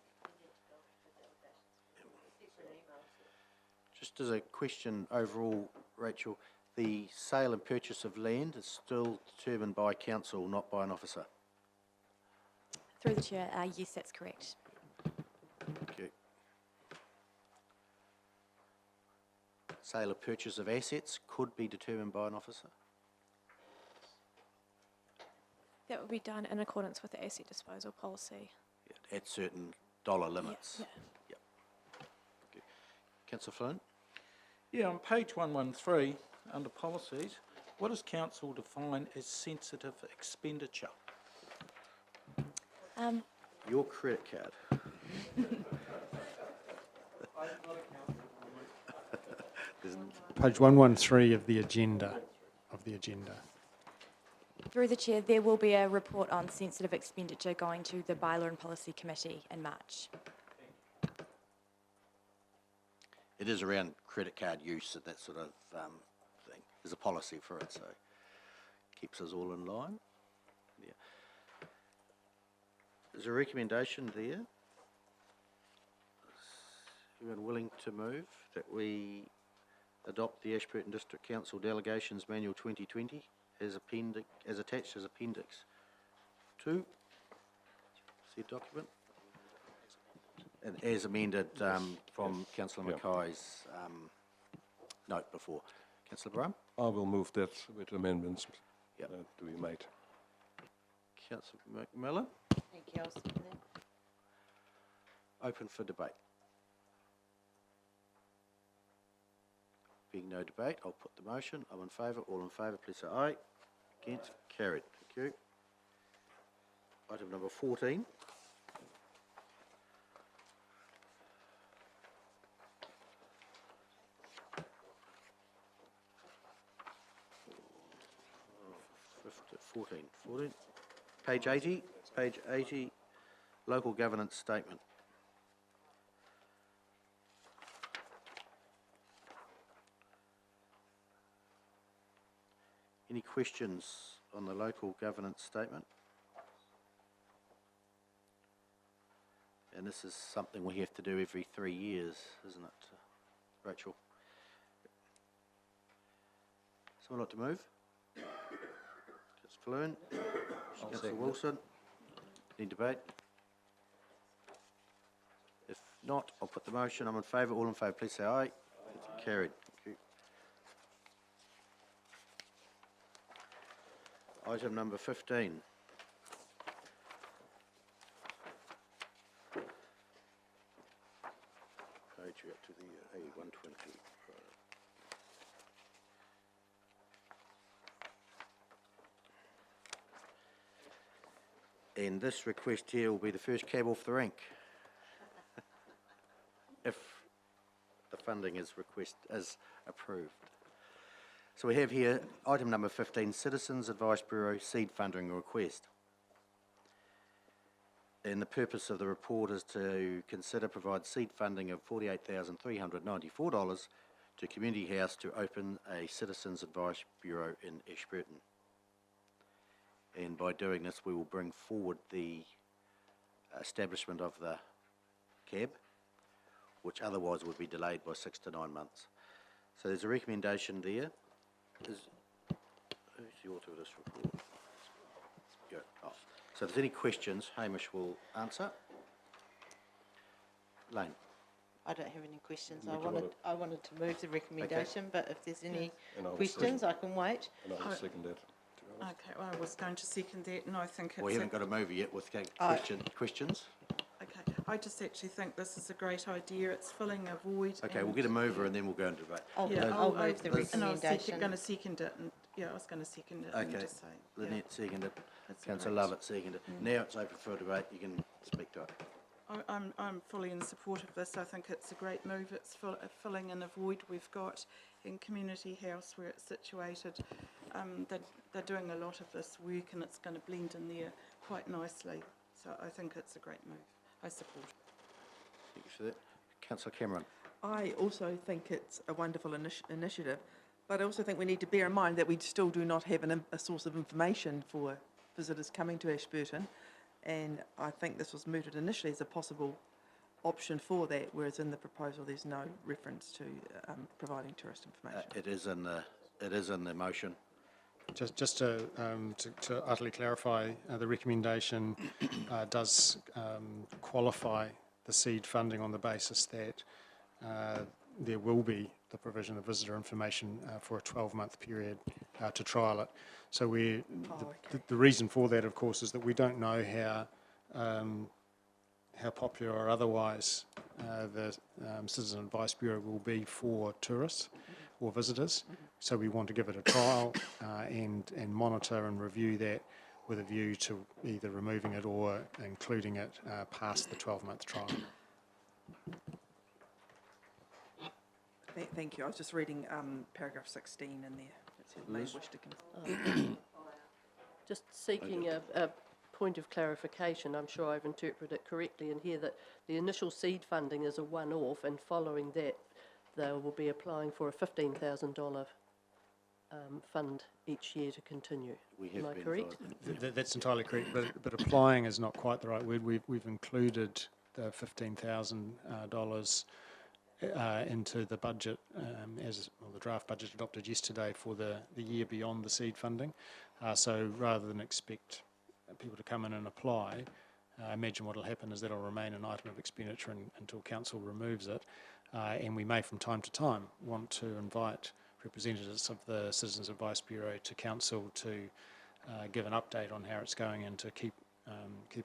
Just as a question overall, Rachel, the sale and purchase of land is still determined by council, not by an officer? Through the chair, yes, that's correct. Okay. Sale or purchase of assets could be determined by an officer? That would be done in accordance with the asset disposal policy. Yeah, at certain dollar limits? Yeah. Yep. Okay. Councillor Flynn? Yeah, on page 113, under policies, what does council define as sensitive expenditure? Your credit card. Page 113 of the agenda. Through the chair, there will be a report on sensitive expenditure going to the Bylaw and Policy Committee in March. It is around credit card use and that sort of thing. There's a policy for it, so keeps us all in line. Yeah. There's a recommendation there. Is anyone willing to move that we adopt the Ashburton District Council Delegations Manual 2020 as attached as Appendix 2? See document? And as amended from Councillor Mackay's note before. Councillor Brown? I will move that with amendments Yep. to be made. Councillor McMillan? Thank you, I'll second that. Open for debate. Being no debate, I'll put the motion. I'm in favour. All in favour, please say aye. Against? Carried. Thank you. Item number 14. Oh, 14. Page 80, local governance statement. Any questions on the local governance statement? And this is something we have to do every 3 years, isn't it, Rachel? Someone like to move? Councillor Flynn? Councillor Wilson? Any debate? If not, I'll put the motion. I'm in favour. All in favour, please say aye. Carried. Thank you. Item number 15. Page up to the A120. And this request here will be the first cab off the rank. If the funding is approved. So we have here item number 15, Citizens Advice Bureau Seed Funding Request. And the purpose of the report is to consider provide seed funding of $48,394 to Community House to open a Citizens Advice Bureau in Ashburton. And by doing this, we will bring forward the establishment of the CAB, which otherwise would be delayed by 6 to 9 months. So there's a recommendation there. Who's the author of this report? Yeah. Oh. So if there's any questions, Hamish will answer. Lane. I don't have any questions. Would you I wanted to move the recommendation, but if there's any And I will questions, I can wait. And I will second that. Okay, well, I was going to second that, and I think it's... We haven't got a movie yet with questions. Okay, I just actually think this is a great idea. It's filling a void. Okay, we'll get a mover and then we'll go into debate. I'll move the And I was recommendation. going to second it, and I was going to second it and Okay, just say... Lynette seconded. That's Councillor great. Lovett seconded. Now it's open for a debate. You can speak to it. I'm fully in support of this. I think it's a great move. It's filling in a void we've got in Community House where it's situated. They're doing a lot of this work and it's going to blend in there quite nicely. So I think it's a great move. I support it. Thank you for that. Councillor Cameron. I also think it's a wonderful initiative, but I also think we need to bear in mind that we still do not have a source of information for visitors coming to Ashburton, and I think this was mooted initially as a possible option for that, whereas in the proposal there's no reference to providing tourist information. It is in the motion. Just to utterly clarify, the recommendation does qualify the seed funding on the basis that there will be the provision of visitor information for a 12-month period to trial it. So the reason for that, of course, is that we don't know how popular or otherwise the Citizen Advice Bureau will be for tourists or visitors. So we want to give it a trial and monitor and review that with a view to either removing it or including it past the 12-month trial. Thank you. I was just reading paragraph 16 in there. It said may wish to Just seeking a point of clarification, I'm sure I've interpreted it correctly in here, that the initial seed funding is a one-off, and following that they will be applying for a $15,000 fund each year to continue. Am I correct? That's entirely correct, but applying is not quite the right word. We've included the $15,000 into the budget the draft budget adopted yesterday for the year beyond the seed funding. So rather than expect people to come in and apply, I imagine what will happen is that it'll remain an item of expenditure until council removes it, and we may from time to time want to invite representatives of the Citizens Advice Bureau to council to give an update on how it's going and to keep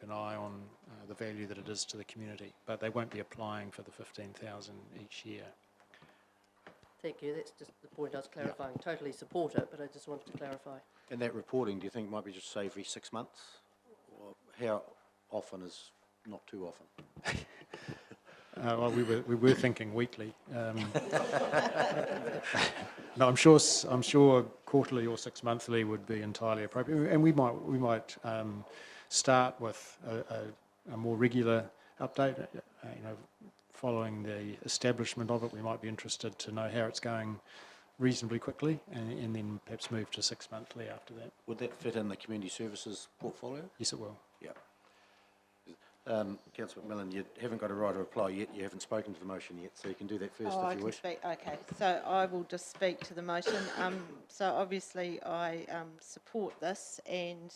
an eye on the value that it is to the community. But they won't be applying for the $15,000 each year. Thank you. That's just the point I was clarifying. Yeah. Totally support it, but I just wanted to clarify. And that reporting, do you think might be just say every 6 months? Or how often is not too often? Well, we were thinking weekly. No, I'm sure quarterly or 6 monthly would be entirely appropriate, and we might start with a more regular update. Following the establishment of it, we might be interested to know how it's going reasonably quickly, and then perhaps move to 6 monthly after that. Would that fit in the community services portfolio? Yes, it will. Yeah. Councillor McMillan, you haven't got a right to reply yet. You haven't spoken to the motion yet, so you can do that first if you wish. Okay, so I will just speak to the motion. So obviously I support this, and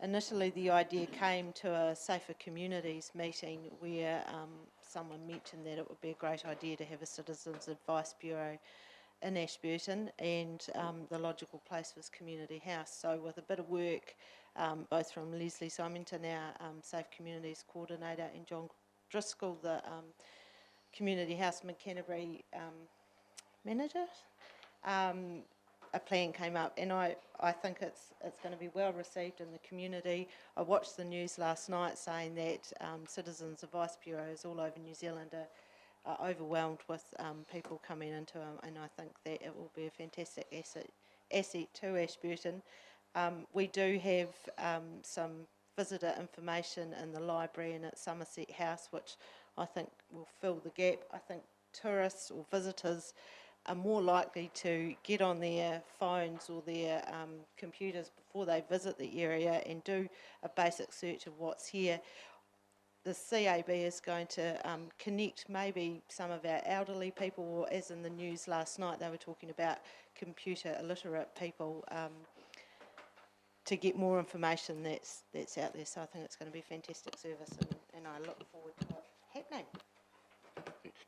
initially the idea came to a Safer Communities meeting where someone mentioned that it would be a great idea to have a Citizens Advice Bureau in Ashburton, and the logical place was Community House. So with a bit of work, both from Leslie Symington, our Safe Communities Coordinator, and John Driscoll, the Community House Mid-Canterbury Manager, a plan came up, and I think it's going to be well received in the community. I watched the news last night saying that Citizens Advice Bureaus all over New Zealand are overwhelmed with people coming into them, and I think that it will be a fantastic asset to Ashburton. We do have some visitor information in the library and at Somerset House, which I think will fill the gap. I think tourists or visitors are more likely to get on their phones or their computers before they visit the area and do a basic search of what's here. The CAB is going to connect maybe some of our elderly people, or as in the news last night, they were talking about computer illiterate people, to get more information that's out there. So I think it's going to be a fantastic service, and I look forward to it happening.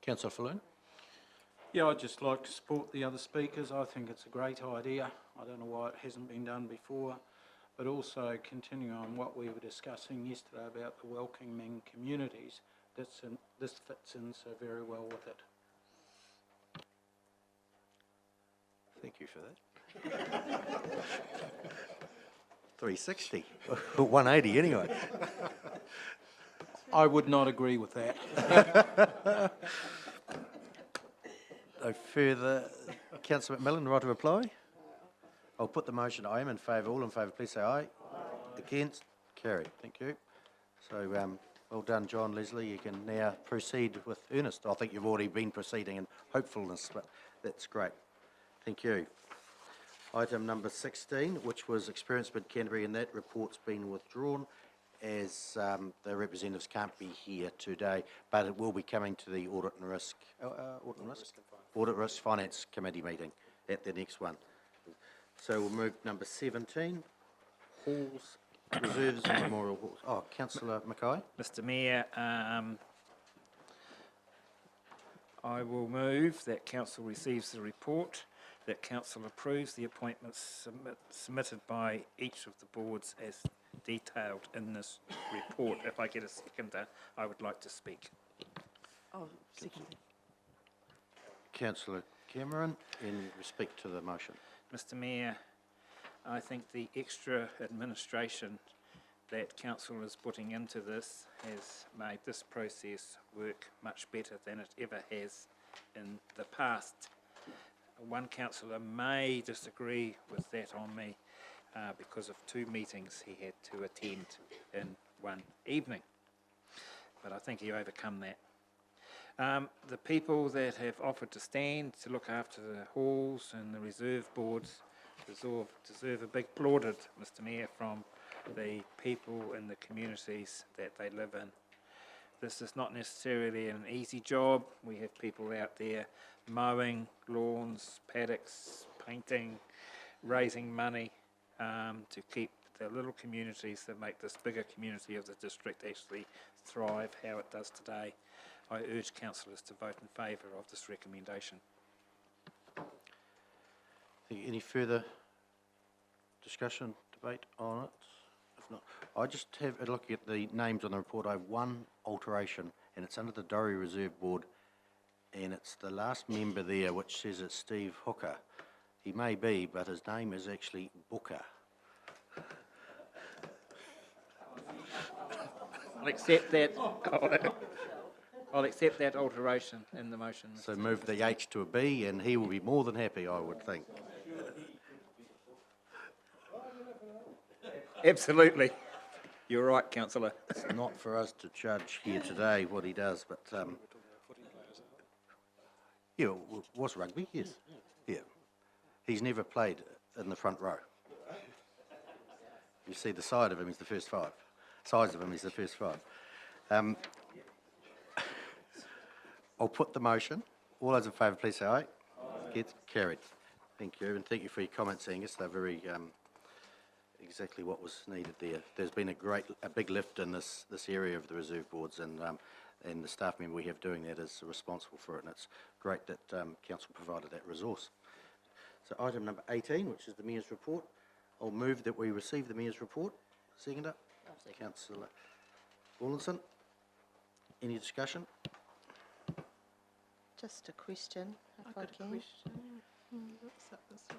Councillor Falloon? Yeah, I'd just like to support the other speakers. I think it's a great idea. I don't know why it hasn't been done before, but also continuing on what we were discussing yesterday about the welcoming communities, this fits in so very well with it. Thank you for that. 360, 180 anyway. I would not agree with that. No further. Councillor McMillan, right to reply? I'll put the motion. I am in favour. All in favour, please say aye. Aye. Against? Carried. Thank you. So Well done, John, Leslie. You can now proceed with Ernest. I think you've already been proceeding in hopefulness, but that's great. Thank you. Item number 16, which was Experience Mid Canterbury, and that report's been withdrawn as the representatives can't be here today, but it will be coming to the Audit Risk Finance Committee meeting at the next one. So we'll move number 17, halls, reserves and memorial halls. Oh, Councillor Mackay. Mr Mayor, I will move that Council receives the report, that Council approves the appointments submitted by each of the boards as detailed in this report. If I get a seconder, I would like to speak. Oh, second. Councillor Cameron, in respect to the motion. Mr Mayor, I think the extra administration that Council is putting into this has made this process work much better than it ever has in the past. One councillor may disagree with that on me because of 2 meetings he had to attend in one evening, but I think he overcome that. The people that have offered to stand to look after the halls and the reserve boards deserve a big plaudit, Mr Mayor, from the people in the communities that they live in. This is not necessarily an easy job. We have people out there mowing lawns, paddocks, painting, raising money to keep the little communities that make this bigger community of the district actually thrive how it does today. I urge councillors to vote in favour of this recommendation. Any further discussion, debate on it? If not, I just have a look at the names on the report. I have one alteration, and it's under the Dorry Reserve Board, and it's the last member there, which says it's Steve Hooker. He may be, but his name is actually Booker. I'll accept that. I'll accept that alteration in the motion. So move the H to a B, and he will be more than happy, I would think. Absolutely. You're right, councillor. It's not for us to judge here today what he does, but yeah, it was rugby, yes. Yeah. He's never played in the front row. You see the side of him is the first 5. Size of him is the first 5. I'll put the motion. All those in favour, please say aye. Gets carried. Thank you, and thank you for your comments, Angus. They're very exactly what was needed there. There's been a big lift in this area of the reserve boards, and the staff member we have doing that is responsible for it, and it's great that council provided that resource. So item number 18, which is the Mayor's report. I'll move that we receive the Mayor's report. Seconder? Councillor Rawlinson. Any discussion? Just a question, if I can.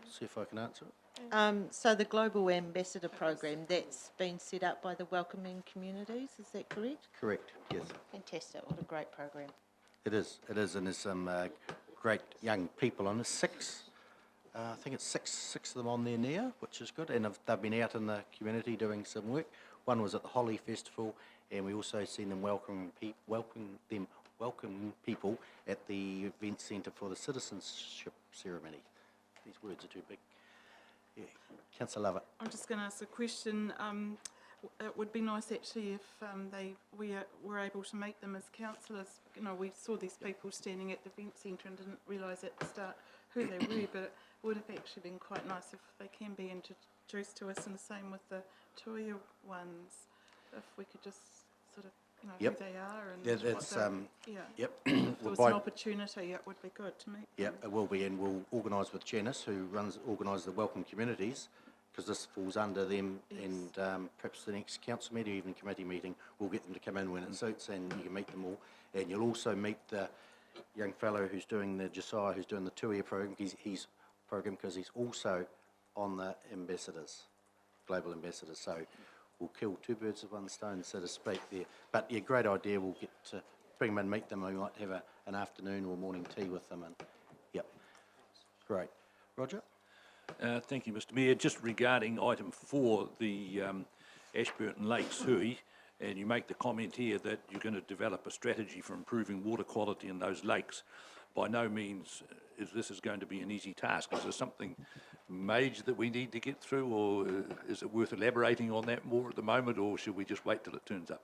See if I can answer it. So the Global Ambassador Program, that's been set up by the Welcoming Communities, is that correct? Correct, yes. Fantastic, what a great program. It is, and there's some great young people on it. 6, I think it's six of them on there now, which is good, and they've been out in the community doing some work. One was at the Holly Festival, and we also seen them welcoming people at the event centre for the citizenship ceremony. These words are too big. Yeah, Councillor Lovett. I'm just going to ask a question. It would be nice actually if we were able to meet them as councillors. You know, we saw these people standing at the event centre and didn't realise at the start who they were, but it would have actually been quite nice if they can be introduced to us, and the same with the Tuia ones, if we could just sort of, you know, Yep. who they are and Yeah, what that's, yeah. Yep. If there was an opportunity, it would be good to meet Yeah, them. it will be, and we'll organise with Janice, who organises the Welcome Communities, because this falls under them, and perhaps the next council meeting, even committee meeting, we'll get them to come in when it suits, and you can meet them all. And you'll also meet the young fellow who's doing the Josiah, who's doing the 2-year program. He's program because he's also on the ambassadors, global ambassadors. So we'll kill 2 birds with 1 stone, so to speak. There, but yeah, great idea. We'll get to bring them and meet them. We might have an afternoon or morning tea with them. And yep, great. Roger. Thank you, Mr Mayor. Just regarding item 4, the Ashburton Lakes Hui, and you make the comment here that you're going to develop a strategy for improving water quality in those lakes. By no means is this going to be an easy task. Is there something major that we need to get through, or is it worth elaborating on that more at the moment, or should we just wait till it turns up?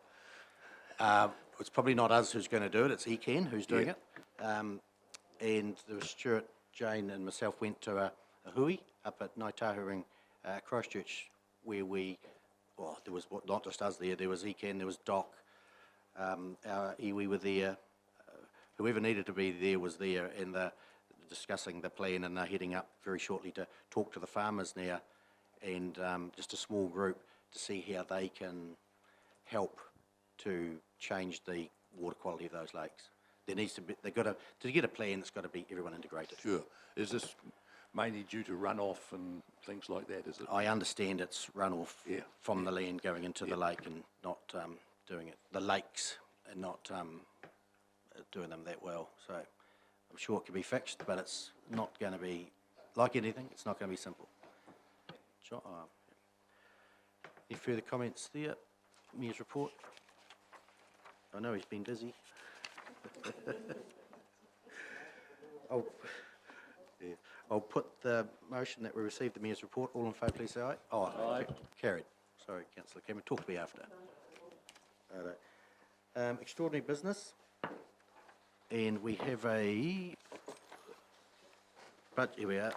It's probably not us who's going to do it, it's ECAN who's doing Yeah. it. And there was Stuart, Jane and myself went to a hui up at Ngaitahuring, Christchurch, where there was not just us there was ECAN, there was Doc, our iwi were there, whoever needed to be there was there, and they're discussing the plan, and they're heading up very shortly to talk to the farmers now, and just a small group to see how they can help to change the water quality of those lakes. There needs to be, to get a plan, it's got to be everyone integrated. Sure. Is this mainly due to runoff and things like that, is it? I understand it's runoff from the land going into the lake and not doing it, the lakes, and not doing them that well. So I'm sure it can be fixed, but it's not going to be, like anything, it's not going to be simple. Any further comments there? Mayor's report? I know he's been busy. I'll put the motion that we received the Mayor's report. All in favour, please say aye. Oh, aye. Carried. Sorry, Councillor Cameron. Talk to me after. Righto. Extraordinary business. And we have but here we are.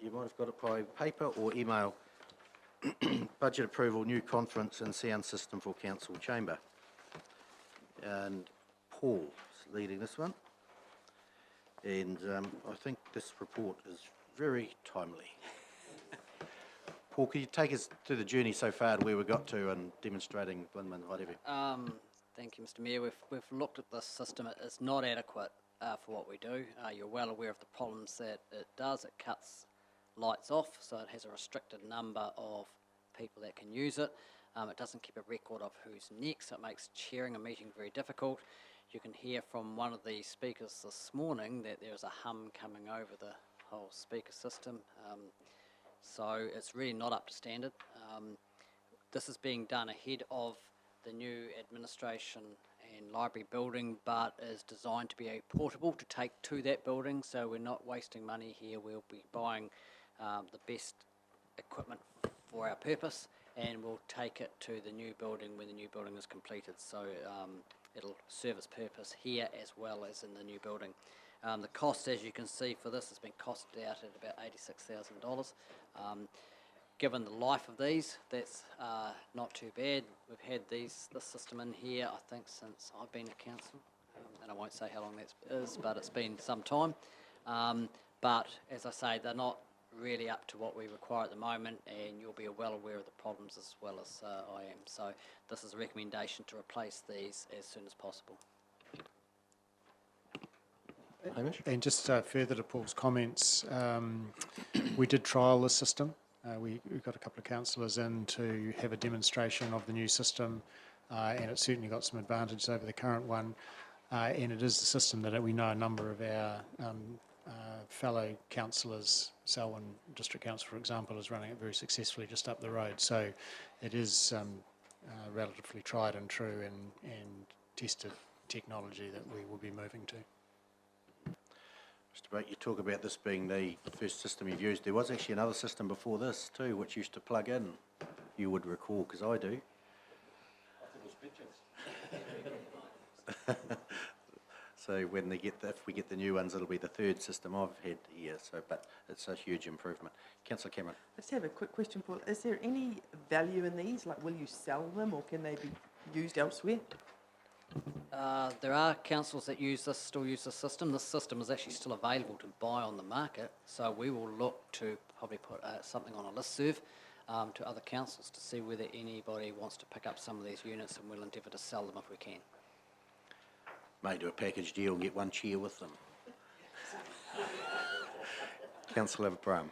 You might have got it by paper or email. Budget approval, new conference and sound system for council chamber. And Paul's leading this one. And I think this report is very timely. Paul, could you take us through the journey so far to where we got to and demonstrating Blinman, whatever? Thank you, Mr Mayor. We've looked at this system. It's not adequate for what we do. You're well aware of the problems that it does. It cuts lights off, so it has a restricted number of people that can use it. It doesn't keep a record of who's next, so it makes chairing a meeting very difficult. You can hear from one of the speakers this morning that there is a hum coming over the whole speaker system. So it's really not up to standard. This is being done ahead of the new administration and library building, but is designed to be a portable to take to that building, so we're not wasting money here. We'll be buying the best equipment for our purpose, and we'll take it to the new building when the new building is completed. So it'll serve its purpose here as well as in the new building. The cost, as you can see, for this has been costed out at about $86,000. Given the life of these, that's not too bad. We've had this system in here, I think, since I've been at council, and I won't say how long that is, but it's been some time. But as I say, they're not really up to what we require at the moment, and you'll be well aware of the problems as well as I am. So this is a recommendation to replace these as soon as possible. Hamish? And just further to Paul's comments, we did trial the system. We got a couple of councillors in to have a demonstration of the new system, and it certainly got some advantage over the current one. And it is the system that we know a number of our fellow councillors, Selwyn District Council, for example, is running it very successfully just up the road. So it is relatively tried and true and tested technology that we will be moving to. Mr. Bate, you talk about this being the first system you've used. There was actually another system before this too, which used to plug in. You would recall, because I do. So when if we get the new ones, it'll be the third system I've had here. So, but it's a huge improvement. Councillor Cameron. I just have a quick question, Paul. Is there any value in these? Like, will you sell them, or can they be used elsewhere? There are councils that still use this system. This system is actually still available to buy on the market, so we will look to probably put something on a listserv to other councils to see whether anybody wants to pick up some of these units, and we'll endeavour to sell them if we can. May do a package deal and get one chair with them. Councillor Brown.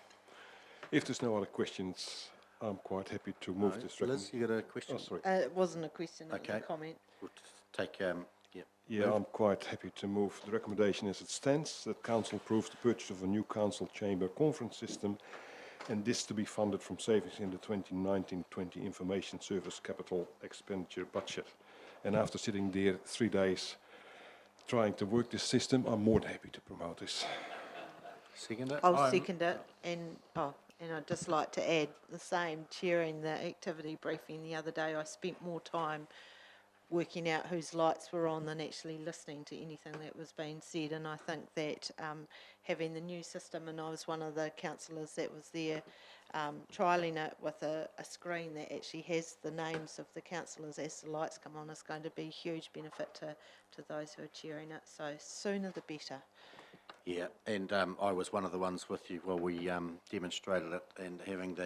If there's no other questions, I'm quite happy to move this recommendation. Liz, you got a question? Oh, sorry. It wasn't a question, it was a comment. We'll take, Yeah, I'm quite happy to move the recommendation as it stands, that council approves the purchase of a new council chamber conference system and this to be funded from savings in the 2019-20 Information Service Capital Expenditure Budget. And after sitting there 3 days trying to work this system, I'm more than happy to promote this. Second it? I'll second it, and I'd just like to add the same, chairing the activity briefing the other day. I spent more time working out whose lights were on than actually listening to anything that was being said, and I think that having the new system, and I was one of the councillors that was there trialling it with a screen that actually has the names of the councillors as the lights come on, is going to be a huge benefit to those who are chairing it, so sooner the better. Yeah, and I was one of the ones with you while we demonstrated it, and having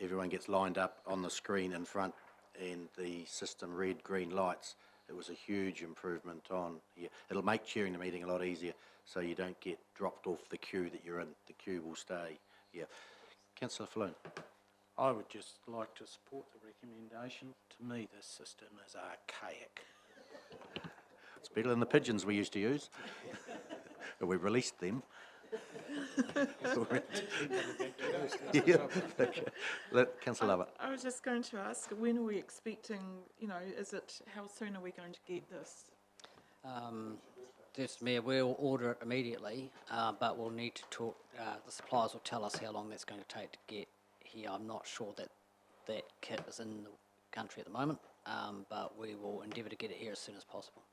everyone gets lined up on the screen in front and the system red, green lights. It was a huge improvement on, it'll make chairing the meeting a lot easier so you don't get dropped off the queue that you're in. The queue will stay, Councillor Falloon. I would just like to support the recommendation. To me, this system is archaic. It's better than the pigeons we used to use. We released them. Councillor Lovett. I was just going to ask, when are we expecting, how soon are we going to get this? Mr Mayor, we'll order it immediately, but we'll need to talk, the suppliers will tell us how long that's going to take to get here. I'm not sure that that kit is in the country at the moment, but we will endeavour to get it here as soon as possible.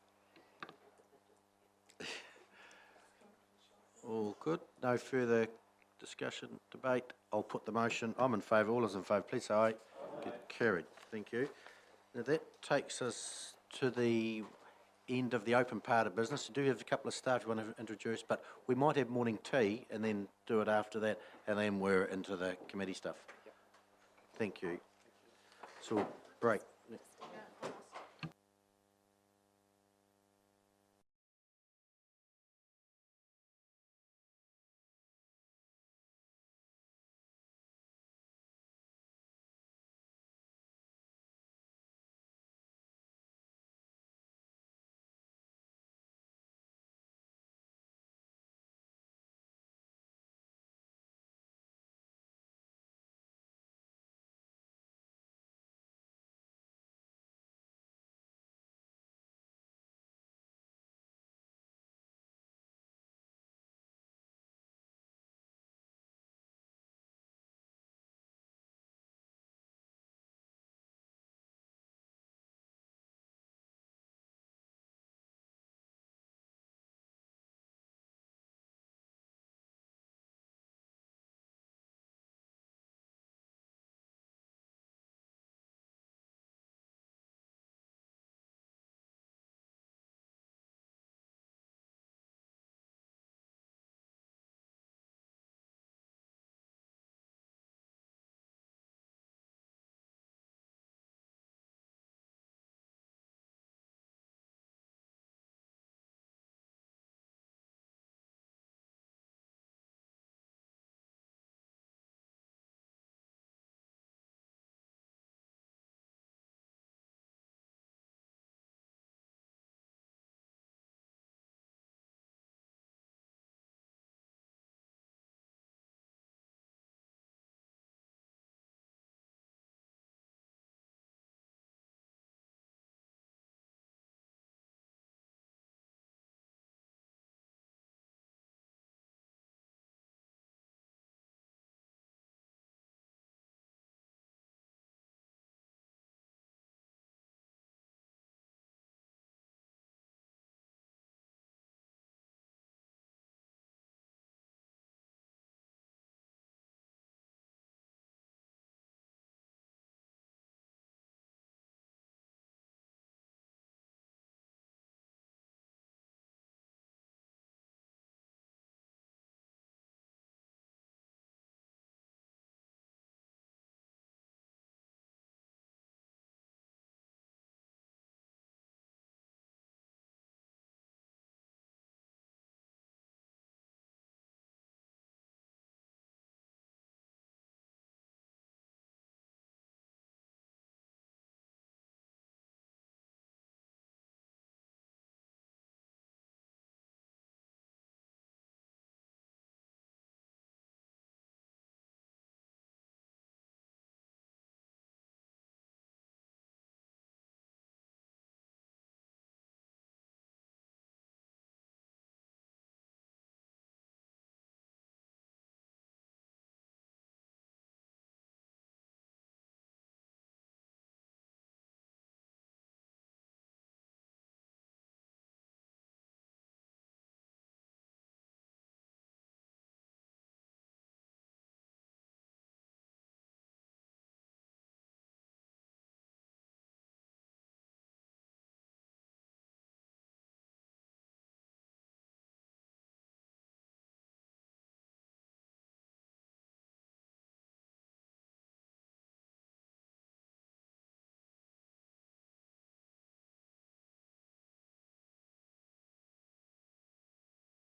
All good. No further discussion, debate. I'll put the motion. I'm in favour. All those in favour, please say aye. Get carried. Thank you. Now that takes us to the end of the open part of business. We do have a couple of staff who want to introduce, but we might have morning tea and then do it after that, and then we're into the committee stuff. Thank you. So, break.